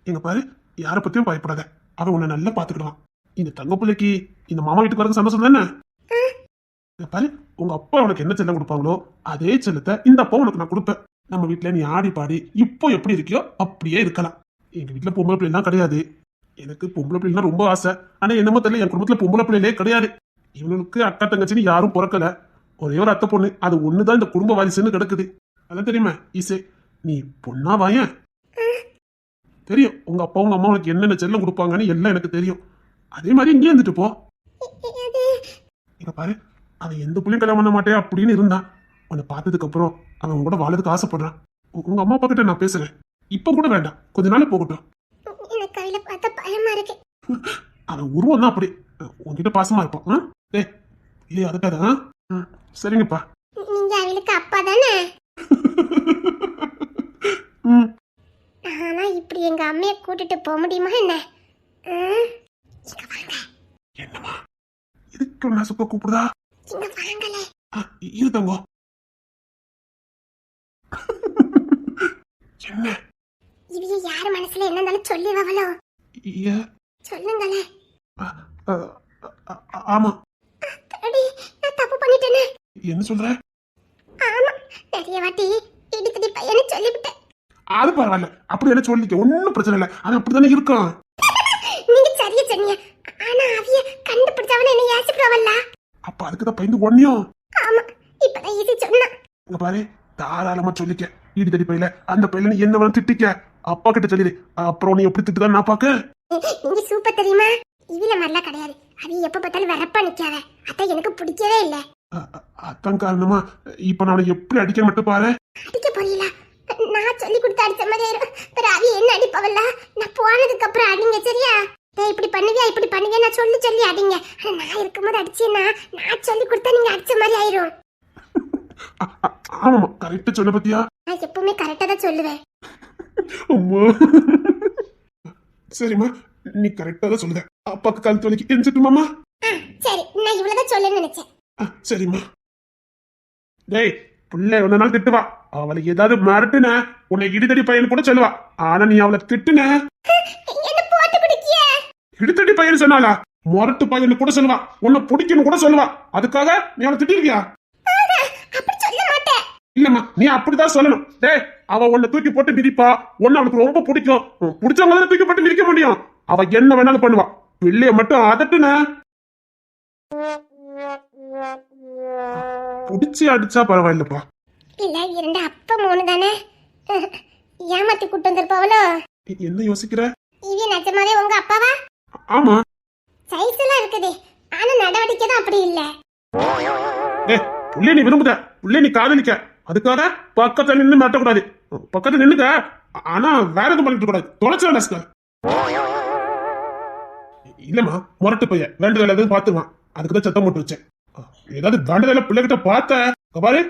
இங்க பாரு, யார பத்தியும் பயப்படாத. அவன் உன்னை நல்லா பாத்துக்கிடுவான். இந்த தங்க பிள்ளைக்கு இந்த மாமா வீட்டுக்கு வரது சந்தோஷம் தானே? இங்க பாரு, உங்க அப்பா உனக்கு என்ன செல்லம் கொடுப்பாங்களோ அதே செல்லத்தை இந்த அப்பா உனக்கு நான் கொடுப்பேன். நம்ம வீட்டுல நீ ஆடி பாடி இப்போ எப்படி இருக்கியோ அப்படியே இருக்கலாம். எங்க வீட்டுல பொம்பளை பிள்ளைலாம் கிடையாது. எனக்கு பொம்பளை பிள்ளைனா ரொம்ப ஆசை. ஆனா என்னமோ தெரியல, என் குடும்பத்துல பொம்பளை பிள்ளைலே கிடையாது. இவனுக்கு அக்கா தங்கச்சின்னு யாரும் பிறக்கல. ஒரே ஒரு அத்தை பொண்ணு, அது ஒண்ணுதான் இந்த குடும்ப வாரிசுன்னு கிடக்குது. அதான் தெரியுமா ஈசே, நீ பொண்ணா வாயன். தெரியும் உங்க அப்பா உங்க அம்மா உனக்கு என்னென்ன செல்லம் கொடுப்பாங்கன்னு எல்லாம் எனக்கு தெரியும். அதே மாதிரி இங்கே இருந்துட்டு போ. இங்க பாரு, அவன் எந்த புள்ளையும் கல்யாணம் பண்ண மாட்டேன் அப்படின்னு இருந்தான். உன்னை பார்த்ததுக்கு அப்புறம் அவன் கூட வாழறதுக்கு ஆசைப்படுறான். உங்க அம்மா அப்பா கிட்ட நான் பேசுறேன். இப்ப கூட வேண்டாம், கொஞ்ச நாள் போகட்டும். எனக்கு கையில பார்த்தா பயமா இருக்கு. அவன் உருவம் தான் அப்படி. உன்கிட்ட பாசமா இருப்பான். இல்லையா? அதுக்காதான். சரிங்கப்பா. நீங்க அவளுக்கு அப்பா தானே? ஆனா இப்படி எங்க அம்மைய கூட்டிட்டு போக முடியுமா என்ன? என்னமா இதுக்கு நான் சுப்ப கூப்பிடுதா? இங்க வாங்கலே. இரு தங்கோ. என்ன இவ யார் மனசுல என்ன இருந்தாலும் சொல்லிவவளோ? சொல்லுங்களே. ஆமா. அடி, நான் தப்பு பண்ணிட்டேனே. என்ன சொல்ற? ஆமா, நிறைய வாட்டி இடிக்கடி பையனை சொல்லிவிட்டேன். அது பரவாயில்ல, அப்படி என்ன சொல்லிக்க, ஒன்னும் பிரச்சனை இல்லை. அது அப்படித்தானே இருக்கும். நீங்க சரியா சொன்னீங்க. ஆனா அவிய கண்டுபிடிச்சவன என்ன யாசிக்கிறவல்ல. அப்ப அதுக்குதான் பயந்து ஒன்னியும். ஆமா, இப்பதான் ஈஸி சொன்னா. இங்க பாரு, தாராளமா சொல்லிக்க. ஈடி தடி பையில அந்த பையில நீ என்ன வேணும் திட்டிக்க. அப்பா கிட்ட சொல்லிடு. அப்புறம் நீ எப்படி திட்டுதான் நான் பாக்க. நீங்க சூப்பர் தெரியுமா? இவில மாதிரிலாம் கிடையாது. அது எப்ப பார்த்தாலும் வரப்பா நிக்காத. அதான் எனக்கு பிடிக்கவே இல்ல. அதான் காரணமா இப்ப நான் எப்படி அடிக்க மட்டும் பாரு. அடிக்க போறீங்களா? நான் சொல்லி கொடுத்து அடிச்ச மாதிரி ஆயிரும். அவி என்ன அடிப்பவல்ல? நான் போனதுக்கு அப்புறம் அடிங்க சரியா? இப்படி பண்ணுவியா இப்படி பண்ணுவியா நான் சொல்லி சொல்லி அடிங்க. நான் இருக்கும்போது அடிச்சேன்னா நான் சொல்லி கொடுத்தா நீங்க அடிச்ச மாதிரி ஆயிரும். ஆமாமா, கரெக்டா சொல்ல பத்தியா? நான் எப்பவுமே கரெக்டா தான் சொல்லுவேன். அம்மா சரிம்மா, நீ கரெக்டா தான் சொல்லுத. அப்பாக்கு கழுத்து வலிக்கு எஞ்சிட்டுமாமா? சரி, நான் இவ்வளவுதான் சொல்ல நினைச்சேன். சரிம்மா. டேய், பிள்ளை ஒரு நாள் திட்டுவா. அவளை ஏதாவது மிரட்டுன உன்னை இடித்தடி பையன் கூட சொல்லுவா. ஆனா நீ அவளை திட்டுன என்ன போட்டு குடிக்கிய? இடித்தடி பையன் சொன்னாலா? முரட்டு பையன் கூட சொல்லுவா. உன்னை பிடிக்கணும் கூட சொல்லுவா. அதுக்காக நீ அவளை திட்டிருக்கியா? அப்படி சொல்ல மாட்டேன். இல்லம்மா, நீ அப்படிதான் சொல்லணும். டேய், அவ உன்னை தூக்கி போட்டு மிதிப்பா. உன்னை அவளுக்கு ரொம்ப பிடிக்கும். பிடிச்சவங்க தூக்கி போட்டு மிதிக்க முடியும். அவ என்ன வேணாலும் பண்ணுவா. பிள்ளைய மட்டும் அதட்டுன புடிச்சு அடிச்சா பரவாயில்லப்பா. இல்ல, இரண்டு அப்ப மூணு தானே ஏமாத்தி கூட்டு வந்திருப்பாவளோ? என்ன யோசிக்கிற? இவ நிஜமாவே உங்க அப்பாவா? ஆமா. சைஸ் எல்லாம் இருக்குது, ஆனா நடவடிக்கை தான் அப்படி இல்ல. புள்ளைய நீ விரும்புத, புள்ளைய நீ காதலிக்க, அதுக்காக பக்கத்துல நின்று மாட்டக்கூடாது. பக்கத்துல நின்னுக்க, ஆனா வேற எதுவும் பண்ணிட்டு கூடாது. தொலைச்சிடா சார். இல்லம்மா, முரட்டு பையன் வேண்டுதல் எதுவும் பாத்துருவான், அதுக்குதான் சத்தம் போட்டு வச்சேன். ஏதாவது வேண்டுதல பிள்ளைகிட்ட பார்த்த பாரு,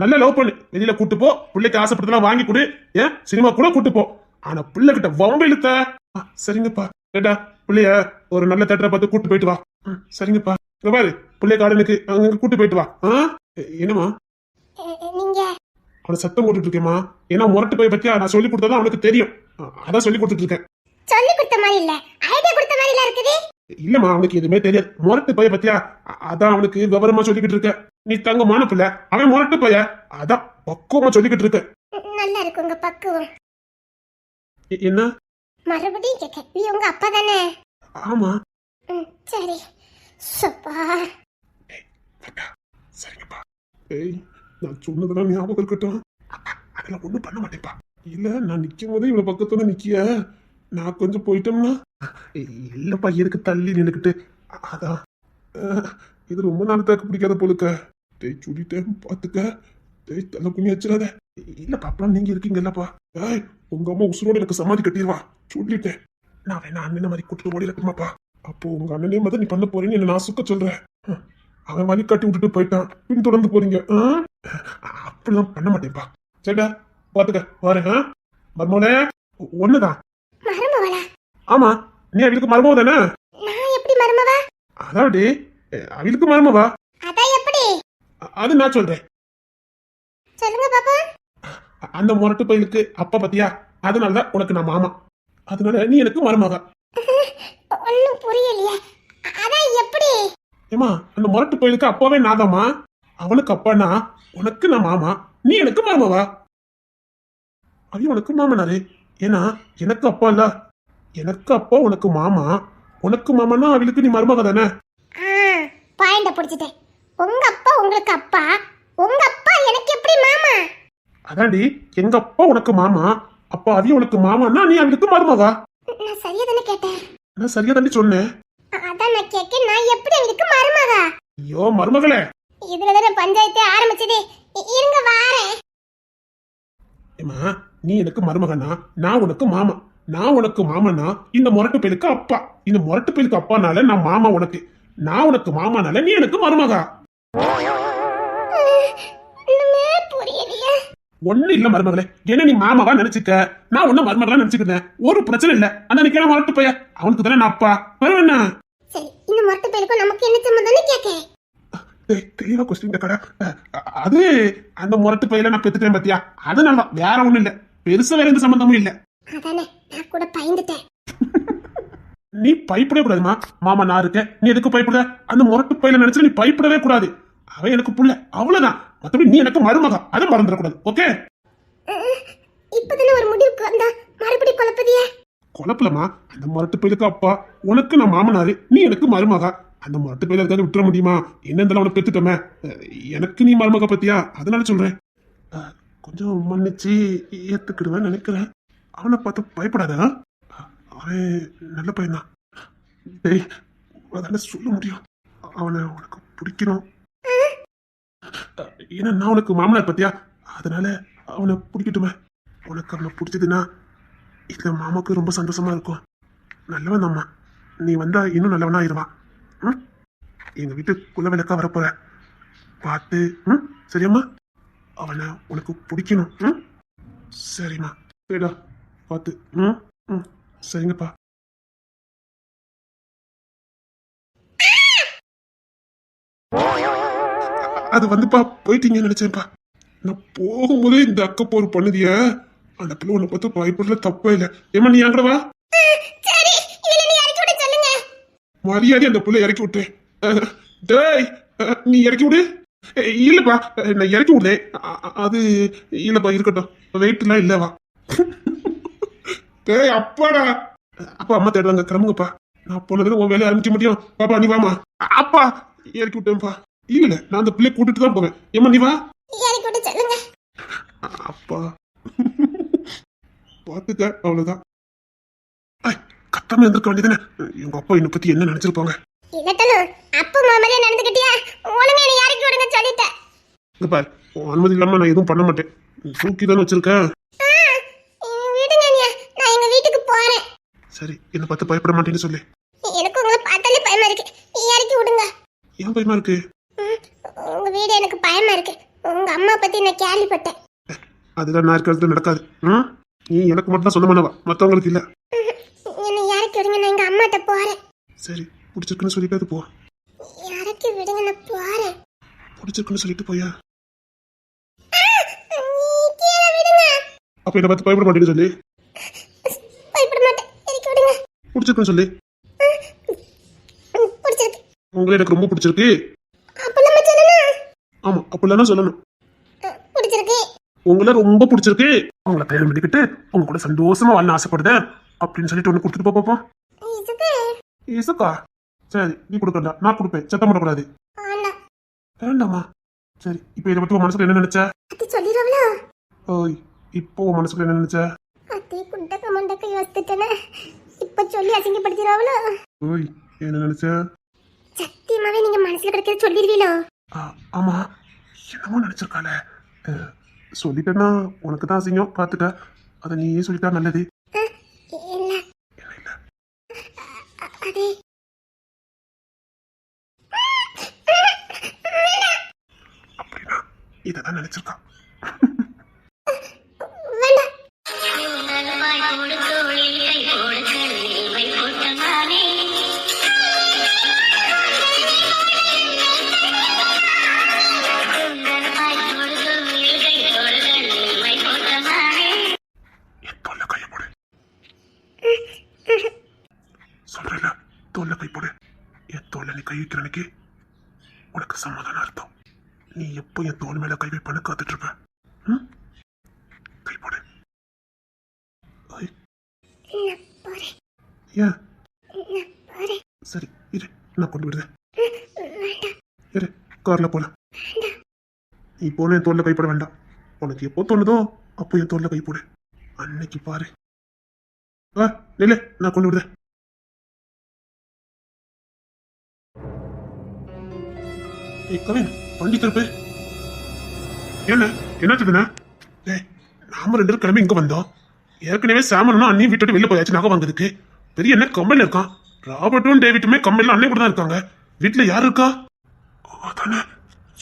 நல்ல லவ் பண்ணு, வெளியில கூட்டு போ, பிள்ளைக்கு ஆசைப்படுறதெல்லாம் வாங்கி கொடு, ஏன் சினிமா கூட கூட்டு போ. ஆனா பிள்ளைகிட்ட வம்பு இழுத்த. சரிங்கப்பா. கேட்டா பிள்ளைய ஒரு நல்ல தேட்டரை பார்த்து கூட்டு போயிட்டு வா. சரிங்கப்பா. பாரு, பிள்ளை கார்டனுக்கு அங்க கூட்டு போயிட்டு வா. என்னம்மா நீங்க அவனை சத்தம் போட்டுட்டு இருக்கேம்மா? ஏன்னா முரட்டு பைய பத்தியா நான் சொல்லி கொடுத்ததான் அவனுக்கு தெரியும், அதான் சொல்லி கொடுத்துட்டு இருக்கேன். சொல்லி கொடுத்த மாதிரி இல்ல, ஐடியா கொடுத்த மாதிரி இல்ல இருக்குது. இல்லம்மா, அவனுக்கு எதுவுமே தெரியாது. முரட்டு பைய பத்தியா அதான் அவனுக்கு விவரமா சொல்லிக்கிட்டு இருக்க. நீ தங்கமான பிள்ளை, அவன் முரட்டு பைய, அதான் பக்குவமா சொல்லிக்கிட்டு இருக்க. நல்லா இருக்கு உங்க பக்குவம். என்ன மறுபடியும் கேட்க, நீ உங்க அப்பா தானே? ஆமா. சரி. சப்பா. சரிங்கப்பா. ஏய், நான் சொன்னதெல்லாம் ஞாபகம் இருக்கட்டும். அதெல்லாம் ஒண்ணும் பண்ண மாட்டேப்பா. இல்ல, நான் நிக்கும் போதே இவ்வளவு பக்கத்துல நிக்கிய, நான் கொஞ்சம் போயிட்டோம்னா. இல்லப்பா, எதுக்கு தள்ளி நின்னுக்கிட்டு? அதான் இது ரொம்ப நாள் தாக்கு பிடிக்காத போலுக்க. டேய் சொல்லிட்டேன் பாத்துக்க. டேய் தலை குனி வச்சிடாத. இல்லப்பா, அப்பலாம் நீங்க இருக்கீங்கல்லப்பா. ஏய், உங்க அம்மா உசுரோட எனக்கு சமாதி கட்டிடுவா, சொல்லிட்டேன். நான் வேணா அண்ணன் மாதிரி கூட்டு ஓடி இருக்கமாப்பா. அப்போ உங்க அண்ணனே மாதிரி நீ பண்ண போறீன்னு என்ன நான் சுக்க சொல்றேன். அவன் வழி கட்டி விட்டுட்டு போயிட்டான், பின் தொடர்ந்து போறீங்க. அப்படிலாம் பண்ண மாட்டேன்ப்பா. சரிடா, பாத்துக்க வரேன். மர்மோனே ஒண்ணுதான். மருமவளா? ஆமா, நீ அவளுக்கு மருமவ தானே? நான் எப்படி மருமவா? அதாவது அவளுக்கு மருமவா? அதான் எப்படி? அது நான் சொல்றேன். சொல்லுங்க பாப்பா. அந்த முரட்டு பையலுக்கு அப்பா பத்தியா, அதனாலதான் உனக்கு நான் மாமா, அதனால நீ எனக்கு மருமகா. ஒண்ணும் புரியலையே, அதான் எப்படி? ஏமா, அந்த முரட்டு பையலுக்கு அப்பாவே நாதாமா, அவனுக்கு அப்பானா உனக்கு நான் மாமா, நீ எனக்கு மாமாவா? அது உனக்கு மாமனாரு. ஏன்னா எனக்கு அப்பா இல்ல, எனக்கு அப்பா உனக்கு மாமா, உனக்கு மாமானா அவளுக்கு நீ மருமக தானே? பாயிண்ட புடிச்சிட்டேன். உங்க அப்பா உங்களுக்கு அப்பா, உங்க அப்பா எனக்கு எப்படி மாமா? அதாண்டி, எங்க அப்பா உனக்கு மாமா, அப்பா அவி உனக்கு மாமானா நீ அவளுக்கு மருமகா. நான் சரியா தானே கேட்டேன்? நான் சரியா தாண்டி சொன்னேன். அதான் நான் கேட்க, நான் எப்படி அவளுக்கு மருமகா? ஐயோ மருமகளே, இதுலதானே பஞ்சாயத்தே ஆரம்பிச்சது. இருங்க வாரேன். ஏமா, நீ எனக்கு மருமகனா, நான் உனக்கு மாமா. நான் உனக்கு மாமனா இந்த முரட்டு பையலுக்கு அப்பா, இந்த முரட்டு பையலுக்கு அப்பானால நான் மாமா உனக்கு, நான் உனக்கு மாமானால நீ எனக்கு மருமகா. புரியலையே. ஒண்ணு இல்ல மருமகளே, என்ன நீ மாமாவா நினைச்சுக்க, நான் ஒன்னும் மருமகளா நினைச்சுக்கிறேன், ஒரு பிரச்சனை இல்ல. அந்த நிக்கிற முரட்டு பைய அவனுக்கு தானே நான் அப்பா, வருவேண்ணா. சரி, இந்த மொட்டை பேருக்கும் நமக்கு என்ன சம்பந்தம்னு கேட்கேன். தெளிவா கொஸ்டின் கேட்கடா. அது அந்த முரட்டு பையில நான் பெத்துட்டேன் பாத்தியா, அதனால வேற ஒண்ணும் இல்ல, பெருசா வேற எந்த சம்பந்தமும் இல்ல. அதானே, நான் கூட பயந்துட்டேன். நீ பயப்படவே கூடாதுமா, மாமா நான் இருக்கேன், நீ எதுக்கு பயப்படுற? அந்த முரட்டு பையில நினைச்சு நீ பயப்படவே கூடாது, அவன் எனக்கு புள்ள, அவ்வளவுதான். மத்தபடி நீ எனக்கு மருமகா, அதை மறந்துடக்கூடாது. ஓகே? இப்பதானே ஒரு முடிவுக்கு வந்தா மறுபடியும் குழப்பதியே. குழப்பலமா, அந்த முரட்டு பையலுக்கு அப்பா, உனக்கு நான் மாமனாரு, நீ எனக்கு மருமகா. அந்த முரட்டு பையில இருக்காது விட்டுற முடியுமா? என்ன இருந்தாலும் அவனை பெத்துட்டோமே, எனக்கு நீ மருமகா பத்தியா, அதனால சொல்றேன். கொஞ்சம் மன்னிச்சு ஏத்துக்கிடுவேன் நினைக்கிறேன். அவனை பார்த்து பயப்படாத, அவன் நல்ல பையன்தான். டேய், அதான சொல்ல முடியும், அவனை உனக்கு பிடிக்கணும். ஏன்னா நான் உனக்கு மாமனார் பத்தியா, அதனால அவனை பிடிக்கட்டுமே. உனக்கு அவனை பிடிச்சதுன்னா இதுல மாமாவுக்கு ரொம்ப சந்தோஷமா இருக்கும். நல்லவன் தாம்மா, நீ வந்தா இன்னும் நல்லவனா ஆயிடுவான். எங்க வீட்டு குல விளக்கா வரப்போற, பார்த்து சரியாம்மா? அவனை உனக்கு பிடிக்கணும். சரிம்மா, சரிடா, பார்த்து. சரிங்கப்பா. அது வந்துப்பா, போயிட்டீங்கன்னு நினைச்சேன்ப்பா. நான் போகும்போதே இந்த அக்க போர் பண்ணுதிய, அந்த பிள்ளை உன்னை பார்த்து பயப்படல, தப்பே இல்லை. ஏமா நீ அங்கடவா, மரியாதை அந்த பிள்ளை இறக்கி விட்டேன். டேய், நீ இறக்கி விடு. இல்லப்பா, நான் இறக்கி விடுதேன். அது இல்லப்பா, இருக்கட்டும், வெயிட் எல்லாம் இல்லவா. டேய் அப்பாடா, அப்பா அம்மா தேடுறாங்க, கிளம்புங்கப்பா. நான் போனதுல உன் வேலையை ஆரம்பிக்க முடியும். பாப்பா நீ வாமா. அப்பா இறக்கி விட்டேன்ப்பா. இல்ல, நான் அந்த பிள்ளைய கூட்டிட்டு தான் போவேன். ஏமா நீ வா. அப்பா பாத்துக்க, அவ்வளவுதான். கத்தாம இருந்திருக்க வேண்டியதானே. எங்க அப்பா என்னை பத்தி என்ன நினைச்சிருப்பாங்க? அப்பா மாமரியா நடந்துக்கிட்டியா? ஒழுங்கா நீ இறக்கி விடுங்க சொல்லிட்டேன். இங்க பாரு, உன் அனுமதி இல்லாம நான் எதுவும் பண்ண மாட்டேன். தூக்கி தானே வச்சிருக்கேன். விடுங்க அண்ணியா, நான் எங்க வீட்டுக்கு போறேன். சரி, என்னை பார்த்து பயப்பட மாட்டேன்னு சொல்லு. எனக்கு உங்களை பார்த்தாலே பயமா இருக்கு. இறக்கி விடுங்க. ஏன் பயமா இருக்கு? உங்க வீடு எனக்கு பயமா இருக்கு. உங்க அம்மா பத்தி நான் கேள்விப்பட்டேன். அதெல்லாம் நான் இருக்கிறது நடக்காது. நீ எனக்கு மட்டும் தான் சொந்தமானவா, மற்றவங்களுக்கு இல்ல. என்னை இறக்கி விடுங்க, நான் எங்க அம்மாட்ட போறேன். சரி, பிடிச்சிருக்குன்னு சொல்லிட்டு அது போ. இறக்கி விடுங்க, நான் போறேன். பிடிச்சிருக்குன்னு சொல்லிட்டு போயா. கீழே விடுங்க. அப்ப என்னை பார்த்து பயப்பட மாட்டேன்னு சொல்லி. பயப்பட மாட்டேன். இறக்கி விடுங்க. பிடிச்சிருக்குன்னு சொல்லி. பிடிச்சிருக்கு. உங்களை எனக்கு ரொம்ப பிடிச்சிருக்கு. அப்ப நம்ம சொல்லணும். ஆமா, அப்படிலாம் சொல்லணும். பிடிச்சிருக்கு. உங்களை ரொம்ப பிடிச்சிருக்கு. உங்களை கல்யாணம் பண்ணிக்கிட்டு உங்க கூட சந்தோஷமா வாழ ஆசைப்படுதேன் அப்படின்னு சொல்லிட்டு ஒண்ணு கொடுத்துட்டு போப்போம். இதுக்கு இசுக்கா? சரி, நீ கொடுக்கண்டா, நான் கொடுப்பேன். சத்தம் போடக்கூடாது. வேண்டாம். வேண்டாமா? சரி, இப்போ இதை பத்தி உன் மனசுல என்ன நினைச்ச? அது சொல்லிடுவாங்களா? ஓய், இப்போ உன் மனசுல என்ன நினைச்ச? அத்தி குண்டக்க மண்டக்க யோசித்துட்டேனே. இப்ப சொல்லி அசிங்கப்படுத்திடுவாங்களோ? ஓய், என்ன நினைச்ச? சத்தியமாவே நீங்க மனசுல கிடைக்கிறத சொல்லிடுவீங்களோ? ஆமா, என்னமோ நினைச்சிருக்காளே. சொல்லிட்டேன்னா உனக்கு தான் அசிங்கம், பாத்துக்க. அதை நீயே சொல்லிட்டா நல்லது. இல்ல இல்ல, அது அப்படின்னா இதான் நினைச்சிருக்கா. வேண்டாம். என் தோல்ல கையை போடு. சொல்றல, தோல்ல கை போடு. என் தோல்ல நீ கை வைக்கிற அன்னைக்கு உனக்கு சமாதானம் அர்த்தம். நீ எப்போ என் தோல் மேல கை வைப்பான்னு காத்துட்டு இருப்ப. கை போடு. நான் போறேன். ஏன்? நான் போறேன். சரி, இரு, நான் கொண்டு விடுறேன். வேண்டாம். இரு, கார்ல போலாம். நீ போன என் தோல்ல கைப்பட வேண்டாம். உனக்கு எப்போ தோணுதோ அப்போ என் தோல்ல கை போடு. அன்னைக்கு பாரு. இல்ல, நான் கொண்டு விடுறேன். ஏய் கவின், வண்டி திருப்பு. என்ன என்னாச்சுதுண்ணா? ஏய், நாம 2 பேரும் கிளம்பி இங்க வந்தோம். ஏற்கனவே சாமனும் அண்ணியும் வீட்டு வெளில போயாச்சு நகை வாங்குறதுக்கு. பெரிய என்ன கம்பெனில இருக்கான். ராபர்ட்டும் டேவிட்டுமே கம்பெனில அண்ணன் கூட தான் இருக்காங்க. வீட்டுல யாரு இருக்கா? அதானே,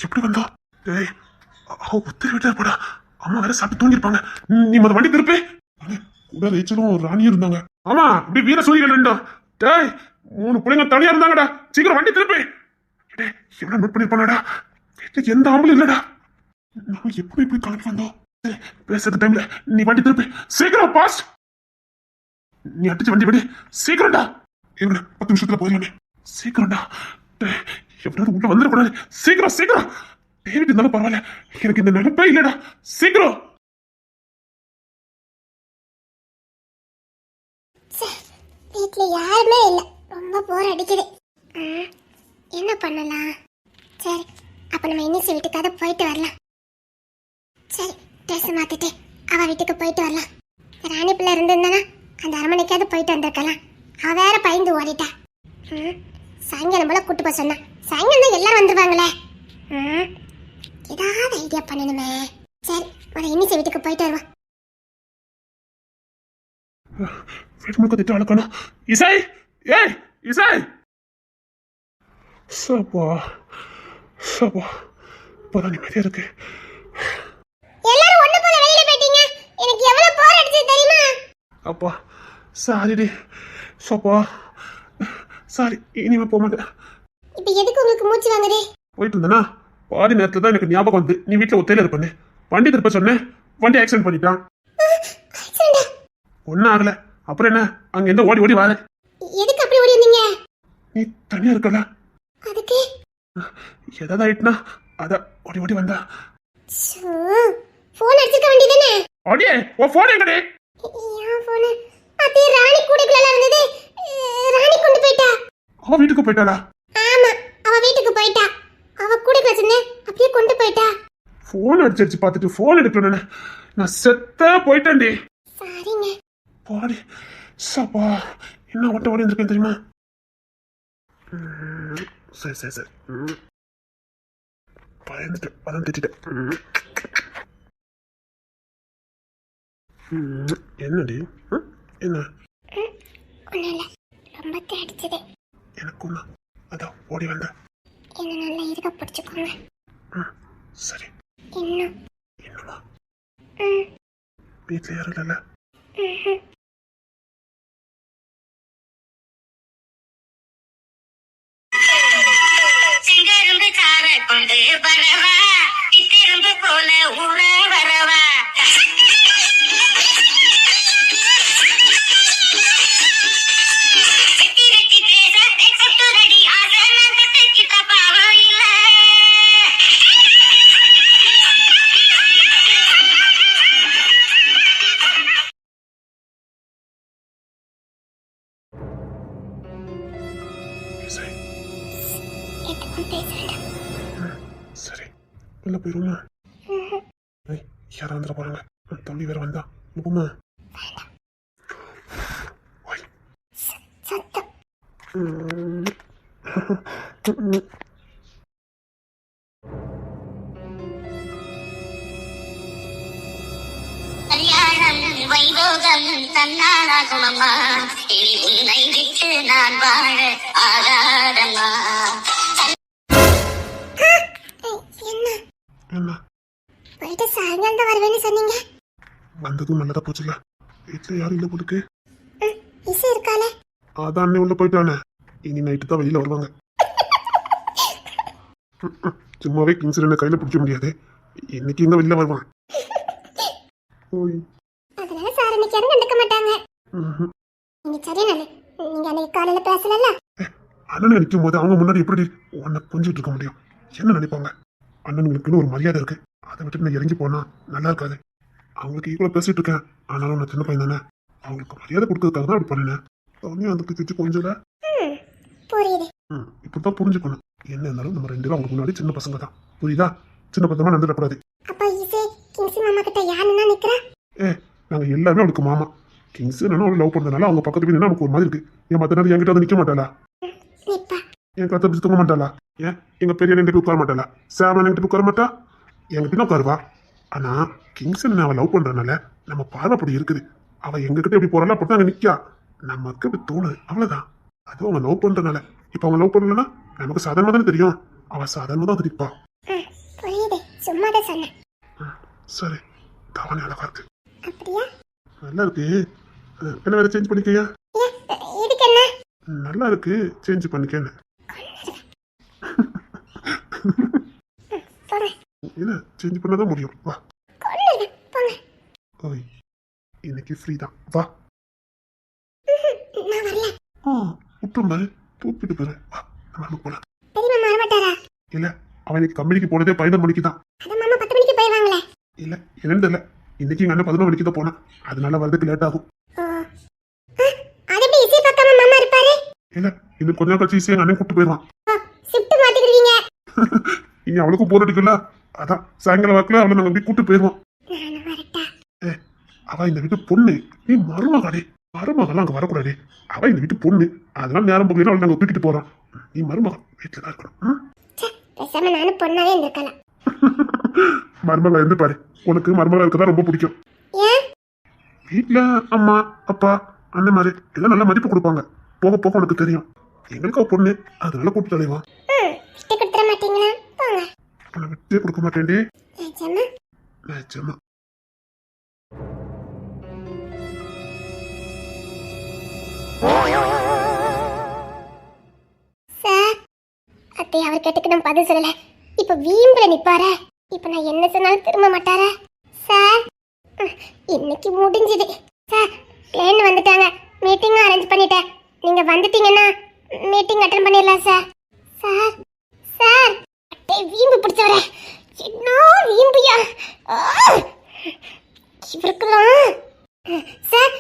எப்படி வந்தா? டேய், அவ உத்தர வீட்டா இருப்பாடா. அம்மா வேற சாப்பிட்டு தூங்கிருப்பாங்க. நீ மத வண்டி திருப்பி. கூட ரேச்சலும் ராணியும் இருந்தாங்க. ஆமா, இப்படி வீர சூரியன் ரெண்டும். டேய், 3 பிள்ளைங்க தனியா இருந்தாங்கடா. சீக்கிரம் வண்டி திருப்பி. டேய், எவ்வளவு நோட் பண்ணிருப்பானடா. வீட்டுல எந்த ஆம்பளும் இல்லடா. நம்ம எப்படி இப்படி கிளம்பி வந்தோம்? பேசுற டைம்ல நீ வண்டி திருப்பி. சீக்கிரம் பாஸ். நீ அடிச்சு வண்டி விடு. சீக்கிரம்டா. எங்க 10 நிமிஷத்துல போயிருமே. சீக்கிரம்டா. எவ்வளவு உள்ள வந்துடக்கூடாது. சீக்கிரம் சீக்கிரம். டேவிட் இருந்தாலும் பரவாயில்ல, எனக்கு இந்த நினைப்பே இல்லடா. சீக்கிரம். வீட்டுல யாருமே இல்ல. ரொம்ப போர் அடிக்குது. என்ன பண்ணலாம்? சரி, அப்ப நம்ம இன்னிசு வீட்டுக்காக போயிட்டு வரலாம். சரி, ட்ரெஸ் மாத்திட்டு அவ வீட்டுக்கு போயிட்டு வரலாம். ராணி பிள்ளை இருந்திருந்தானா அந்த அரமனைக்காவது போயிட்டு வந்திருக்கலாம். அவ வேற பயந்து ஓடிட்டா. சாயங்காலம் போல கூட்டு போக சொன்னா. சாயங்காலம் தான் எல்லாரும் வந்துருவாங்களே. ஏதாவது ஐடியா பண்ணணுமே. சரி, ஒரு இன்னிசு வீட்டுக்கு போயிட்டு வருவான். வீட்டு முழுக்க திட்டு வளர்க்கணும். இசை, ஏய் இசை. சப்பா சப்பா, இப்போதான் நிம்மதியா இருக்கு. எல்லாரும் ஒண்ணு போல வெளியில போயிட்டீங்க. எனக்கு எவ்வளவு போர் அடிச்சது தெரியுமா? அப்பா சாரிடி. சப்பா சாரி, இனிமே போக மாட்டேன். இப்ப எதுக்கு உங்களுக்கு மூச்சு வாங்குது? போயிட்டு இருந்தேனா பாதி நேரத்துல தான் எனக்கு ஞாபகம் வந்து நீ வீட்டுல ஒத்தையில இருப்பேன்னு வண்டி திருப்ப சொன்னேன். வண்டி ஆக்சிடென்ட் பண்ணிட்டான். ஒன்னும் ஆகல. அப்புறம் என்ன, அங்க எந்த ஓடி ஓடி வாழ. எதுக்கு அப்படி ஓடி வந்தீங்க? நீ தனியா இருக்கல, அதுக்கு ஏதாவது ஆயிட்டுனா அதான் ஓடி ஓடி வந்தா. போன் அடிச்சிருக்க வேண்டியதானே? அடியே, உன் போன் எங்கடே? ஏன் போன்? அதே ராணி கூடைக்குள்ள இருந்தது. ராணி கொண்டு போயிட்டா. அவ வீட்டுக்கு போயிட்டாளா? ஆமா, அவ வீட்டுக்கு போயிட்டா. அவ கூடைக்குள்ள சொன்னே அப்படியே கொண்டு போயிட்டா. போன் அடிச்சிருச்சு பார்த்துட்டு போன் எடுக்கணும்னு நான் செத்த போயிட்டேன்டி. சாரிங்க. போடி. சப்பா, என்ன ஓட்ட ஓடி இருந்திருக்கேன் தெரியுமா? சரி சரி சரி, பயந்துட்டு அதான் திட்டேன். என்னடி என்ன ஒன்றும் இல்லை, ரொம்ப தேடிச்சது. எனக்கு ஒண்ணா அதான் ஓடி வந்தேன். என்ன நல்லா இருக்க பிடிச்சிக்கோங்க. சரி. இன்னும் என்னமா வீட்டில் யாரும் இல்லைல்ல? செங்கரும்பு சார கொண்டு வரவா, இத்திரும்பு போல ஊற வரவா. வெட்டி வெட்டி பேச கொட்டுரடி ஆக நான் தொட்டு கிட்ட பாவம் இல்ல. சரி. எதுக்கும் பேச வேண்டாம். சரி உள்ள போயிருமா? யாரும் வந்துட போறாங்க. தம்பி வேற வந்தா போமா. சத்தம் கல்யாணம் வைபோகம் தன்னாலாகுமம்மா, இனி உன்னை விட்டு நான் வாழ ஆகாதம்மா. என்ன என்ன போயிட்டு சாயங்காலம் தான் வருவேன்னு சொன்னீங்க. வந்ததும் நல்லதா போச்சுல. வீட்டில் யாரும் இல்லை போட்டுக்கு. இசை இருக்காளே. அதான் அண்ணன் உள்ள போயிட்டானே. இனி நைட்டு தான் வெளியில வருவாங்க. சும்மாவே கிங்ஸ் என்ன கையில பிடிக்க முடியாது. இன்னைக்கு எங்க வெளியில வருவான். ஓய். அதனால சார் இன்னைக்கு யாரும் கண்டுக்க மாட்டாங்க. நீங்க சரியான நீங்க அன்னைக்கு காலையில பேசல. அண்ணன் நிற்கும் போது அவங்க முன்னாடி எப்படி உன்னை கொஞ்சிட்டு இருக்க முடியும்? என்ன நினைப்பாங்க? அண்ணனுங்களுக்குன்னு ஒரு மரியாதை இருக்கு. அதை விட்டு நான் இறங்கி போனா நல்லா இருக்காது. அவங்களுக்கு ஈக்குவலா பேசிட்டு இருக்கேன். ஆனாலும் நான் சின்ன பையன் தானே. அவங்களுக்கு மரியாதை கொடுக்கறதுக்காக தான் அப்படி பண்ணினேன். அவனையும் அந்த திச்சு கொஞ்சல. புரியுது. இப்படிதான் புரிஞ்சுக்கணும். என்ன இருந்தாலும் நம்ம ரெண்டு பேரும் அவங்க முன்னாடி சின்ன பசங்க தான். புரியுதா? சின்ன பசங்க நடந்துடக்கூடாது. அப்ப இசை கிங்ஸ் மாமா கிட்ட யாருன்னா நிக்கிறா? நாங்க எல்லாமே அவளுக்கு மாமா. கிங்ஸ் என்னன்னா அவளை லவ் பண்ணதுனால அவங்க பக்கத்து வீடு நமக்கு ஒரு மாதிரி இருக்கு. என் மத்த நேரம் என்கிட்ட வந்து நிக்க மாட்டாளா? நிப்பா. என் கத்தை பிடிச்சு தூங்க மாட்டாளா? ஏன் எங்க பெரிய என்கிட்ட உட்கார மாட்டாளா? சாமன் என்கிட்ட உட்கார மாட்டா? என்கிட்ட உட்காருவா. ஆனா கிங்ஸ் அவ லவ் பண்றதுனால நம்ம பார்வை அப்படி இருக்குது. அவ எங்ககிட்ட எப்படி போறாளோ அப்படிதான் அங்க நிக்கா. நமக்கு அப்படி தோணுது, அவ்வளவுதான். அதுவும் அவங்க லவ் பண்றதுனால. இப்ப அவங்க லவ் பண்ணலன்னா நமக்கு சாதாரணமா தானே தெரியும். அவ சாதாரணமா தான் தெரிப்பா. புரியுது, சும்மா தான் சொன்னேன். சரி, தவணை அழகா இருக்கு. அப்படியா? நல்லா இருக்கு. என்ன வேற சேஞ்ச் பண்ணிக்கையா? இதுக்கு என்ன? நல்லா இருக்கு, சேஞ்ச் பண்ணிக்கன்னு. என்ன சேஞ்ச் பண்ணாதான் முடியும். வா. ஓய், இன்னைக்கு ஃப்ரீ தான். வா. நான் வரல. விட்டுரும் பாரு, தூக்கிட்டு போயிரு. வா, நம்ம போலாம். பெரியம்மா வர மாட்டாரா? இல்ல, அவன் இன்னைக்கு கம்பெனிக்கு போனதே 11 மணிக்கு தான். அதான் மாமா 10 மணிக்கு போயிடுவாங்களே. இல்ல, என்னன்னு தெரியல. இன்னைக்கு எங்க அண்ணன் 11 மணிக்கு தான் போனான். அதனால வரதுக்கு லேட் ஆகும். அது எப்படி இசை பார்க்காம மாமா இருப்பாரு? இல்ல, இன்னும் கொஞ்ச நேரம் கழிச்சு ஈஸியா எங்க அண்ணன் கூப்பிட்டு போயிடுவான். ஷிஃப்ட் மாத்திக்கிடுவீங்க. இனி அவளுக்கும் போர் அடிக்கல. அதான் சாயங்காலம் வாக்குல அவளை நாங்க கூப்பிட்டு போயிடுவோம். நானும் வரட்டா? அவ இந்த வீட்டு பொண்ணு. நீ மருமகாடே. மருமகெல்லாம் அங்க வரக்கூடாது. அவ இந்த வீட்டு பொண்ணு. அதனால நேரம் போகலாம் அவளை நாங்க தூக்கிட்டு போறோம். நீ மருமகன் வீட்டுல தான் இருக்கணும். பேசாம நானும் பொண்ணாவே இருந்திருக்கலாம். மருமகள் இருந்து பாரு. உனக்கு மருமகள் இருக்கதான் ரொம்ப பிடிக்கும். ஏன்? வீட்டுல அம்மா அப்பா அண்ணன் மாதிரி எல்லாம் நல்ல மதிப்பு கொடுப்பாங்க. போக போக உனக்கு தெரியும். எங்களுக்கு அவ பொண்ணு, அதனால கூப்பிட்டு தலைவா. விட்டு கொடுத்துட மாட்டீங்களா? போங்க. உன்னை விட்டே கொடுக்க மாட்டேன்டி. நிஜமா? நிஜமா. சார், அத்தை அவர் கேட்டுக்கு நான் பதில் சொல்லல. இப்ப வீம்புல நிப்பாரா? இப்ப நான் என்ன சொன்னாலும் திரும்ப மாட்டாரா? சார், இன்னைக்கு முடிஞ்சது. சார், பிளேன் வந்துட்டாங்க. மீட்டிங் அரேஞ்ச் பண்ணிட்டேன். நீங்க வந்துட்டீங்கன்னா மீட்டிங் அட்டெண்ட் பண்ணிடலாம் சார். சார் சார், அட்டை வீம்பு பிடிச்சவரே. என்ன வீம்புயா? இவருக்குதான் சார்.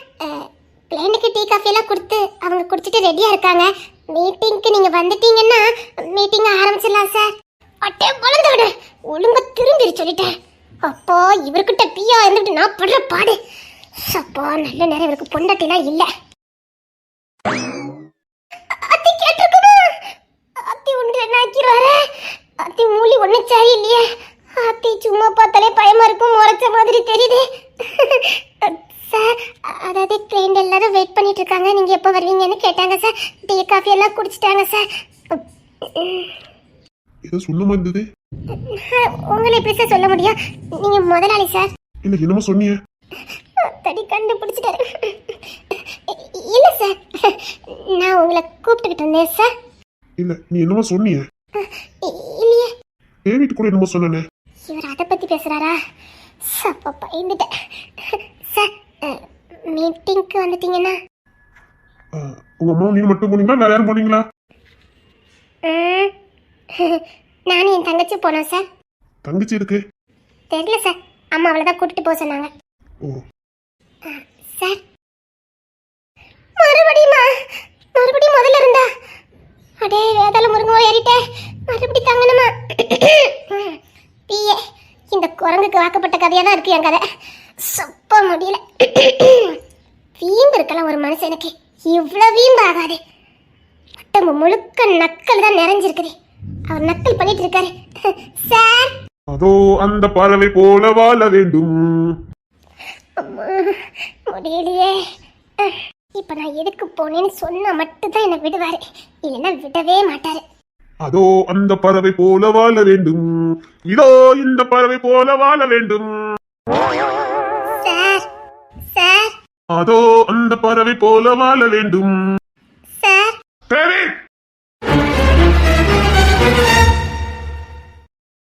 பிளேனுக்கு டீ காஃபி எல்லாம் கொடுத்து அவங்க குடிச்சிட்டு ரெடியா இருக்காங்க. மீட்டிங்க்கு நீங்க வந்துட்டீங்கன்னா மீட்டிங் ஆரம்பிச்சிடலாம் சார். அட்டே வளர்ந்து விட ஒழுங்கா திரும்பி சொல்லிட்டேன். அப்போ இவர்கிட்ட பியா இருந்துட்டு நான் படுற பாடு. அப்போ நல்ல நேரம் இவருக்கு பொண்டாட்டிலாம் இல்ல. அத்தி கேட்டிருக்கணும். அத்தி ஒன்று என்ன ஆக்கிடுவாரு? அத்தி மூலி ஒன்றும் சரியில்லையே. அத்தி சும்மா பார்த்தாலே பயமா இருக்கும். முறைச்ச மாதிரி தெரியுது. சார் அதாவது ட்ரெயின் எல்லாரும் வெயிட் பண்ணிட்டு இருக்காங்க, நீங்க எப்போ வருவீங்கன்னு கேட்டாங்க சார். டீ காஃபி எல்லாம் குடிச்சிட்டாங்க சார். ஏதோ சொன்ன மாதிரி இருந்தது. உங்களை எப்படி சார் சொல்ல முடியும், நீங்க முதலாளி சார். இல்ல என்னமோ சொன்னியே. தடி கண்டுபிடிச்சிட்டாரு. இல்ல சார், நான் உங்களை கூப்பிட்டுக்கிட்டு இருந்தேன் சார். இல்ல நீ என்னமோ சொன்னியே. இல்லையே, டேவிட் கூட என்னமோ சொன்னனே. இவர் அதை பத்தி பேசுறாரா? அப்ப பயந்துட்டேன் சார். மீட்டிங்க்கு வந்துட்டீங்கன்னா உங்க அம்மா நீ மட்டும் போனீங்களா, வேற யாரும் போனீங்களா? நானும் என் தங்கச்சி போனோம் சார். தங்கச்சி இருக்கு. தெரியல சார், அம்மா அவளை தான் கூட்டிட்டு போக சொன்னாங்க. ஓ சார் மறுபடியும் முதல்ல இருந்தா? அடே வேதாள முருங்கோ ஏறிட்டே, மறுபடியும் தங்கணுமா? பிஏ, இந்த குரங்குக்கு வாக்கப்பட்ட கதையா தான் இருக்கு என் கதை. சப்ப முடியல. வீம்பு இருக்கலாம் ஒரு மனுஷனுக்கு, இவ்வளவு வீம்பு ஆகாது. உடம்பு முழுக்க நக்கல் தான் நிறைஞ்சிருக்குது. அவர் நக்கல் பண்ணிட்டு இருக்காரு சார். அதோ அந்த பறவை போல வாழ வேண்டும். முடியலையே. இப்ப நான் எதுக்கு போனேன்னு சொன்னா மட்டும்தான் என்னை விடுவாரு, இல்லைன்னா விடவே மாட்டாரு. அதோ அந்த பறவை போல வாழ வேண்டும், இதோ இந்த பறவை போல வாழ வேண்டும். சார் சார் அதோ அந்த பறவை போல வாழ வேண்டும். Sir David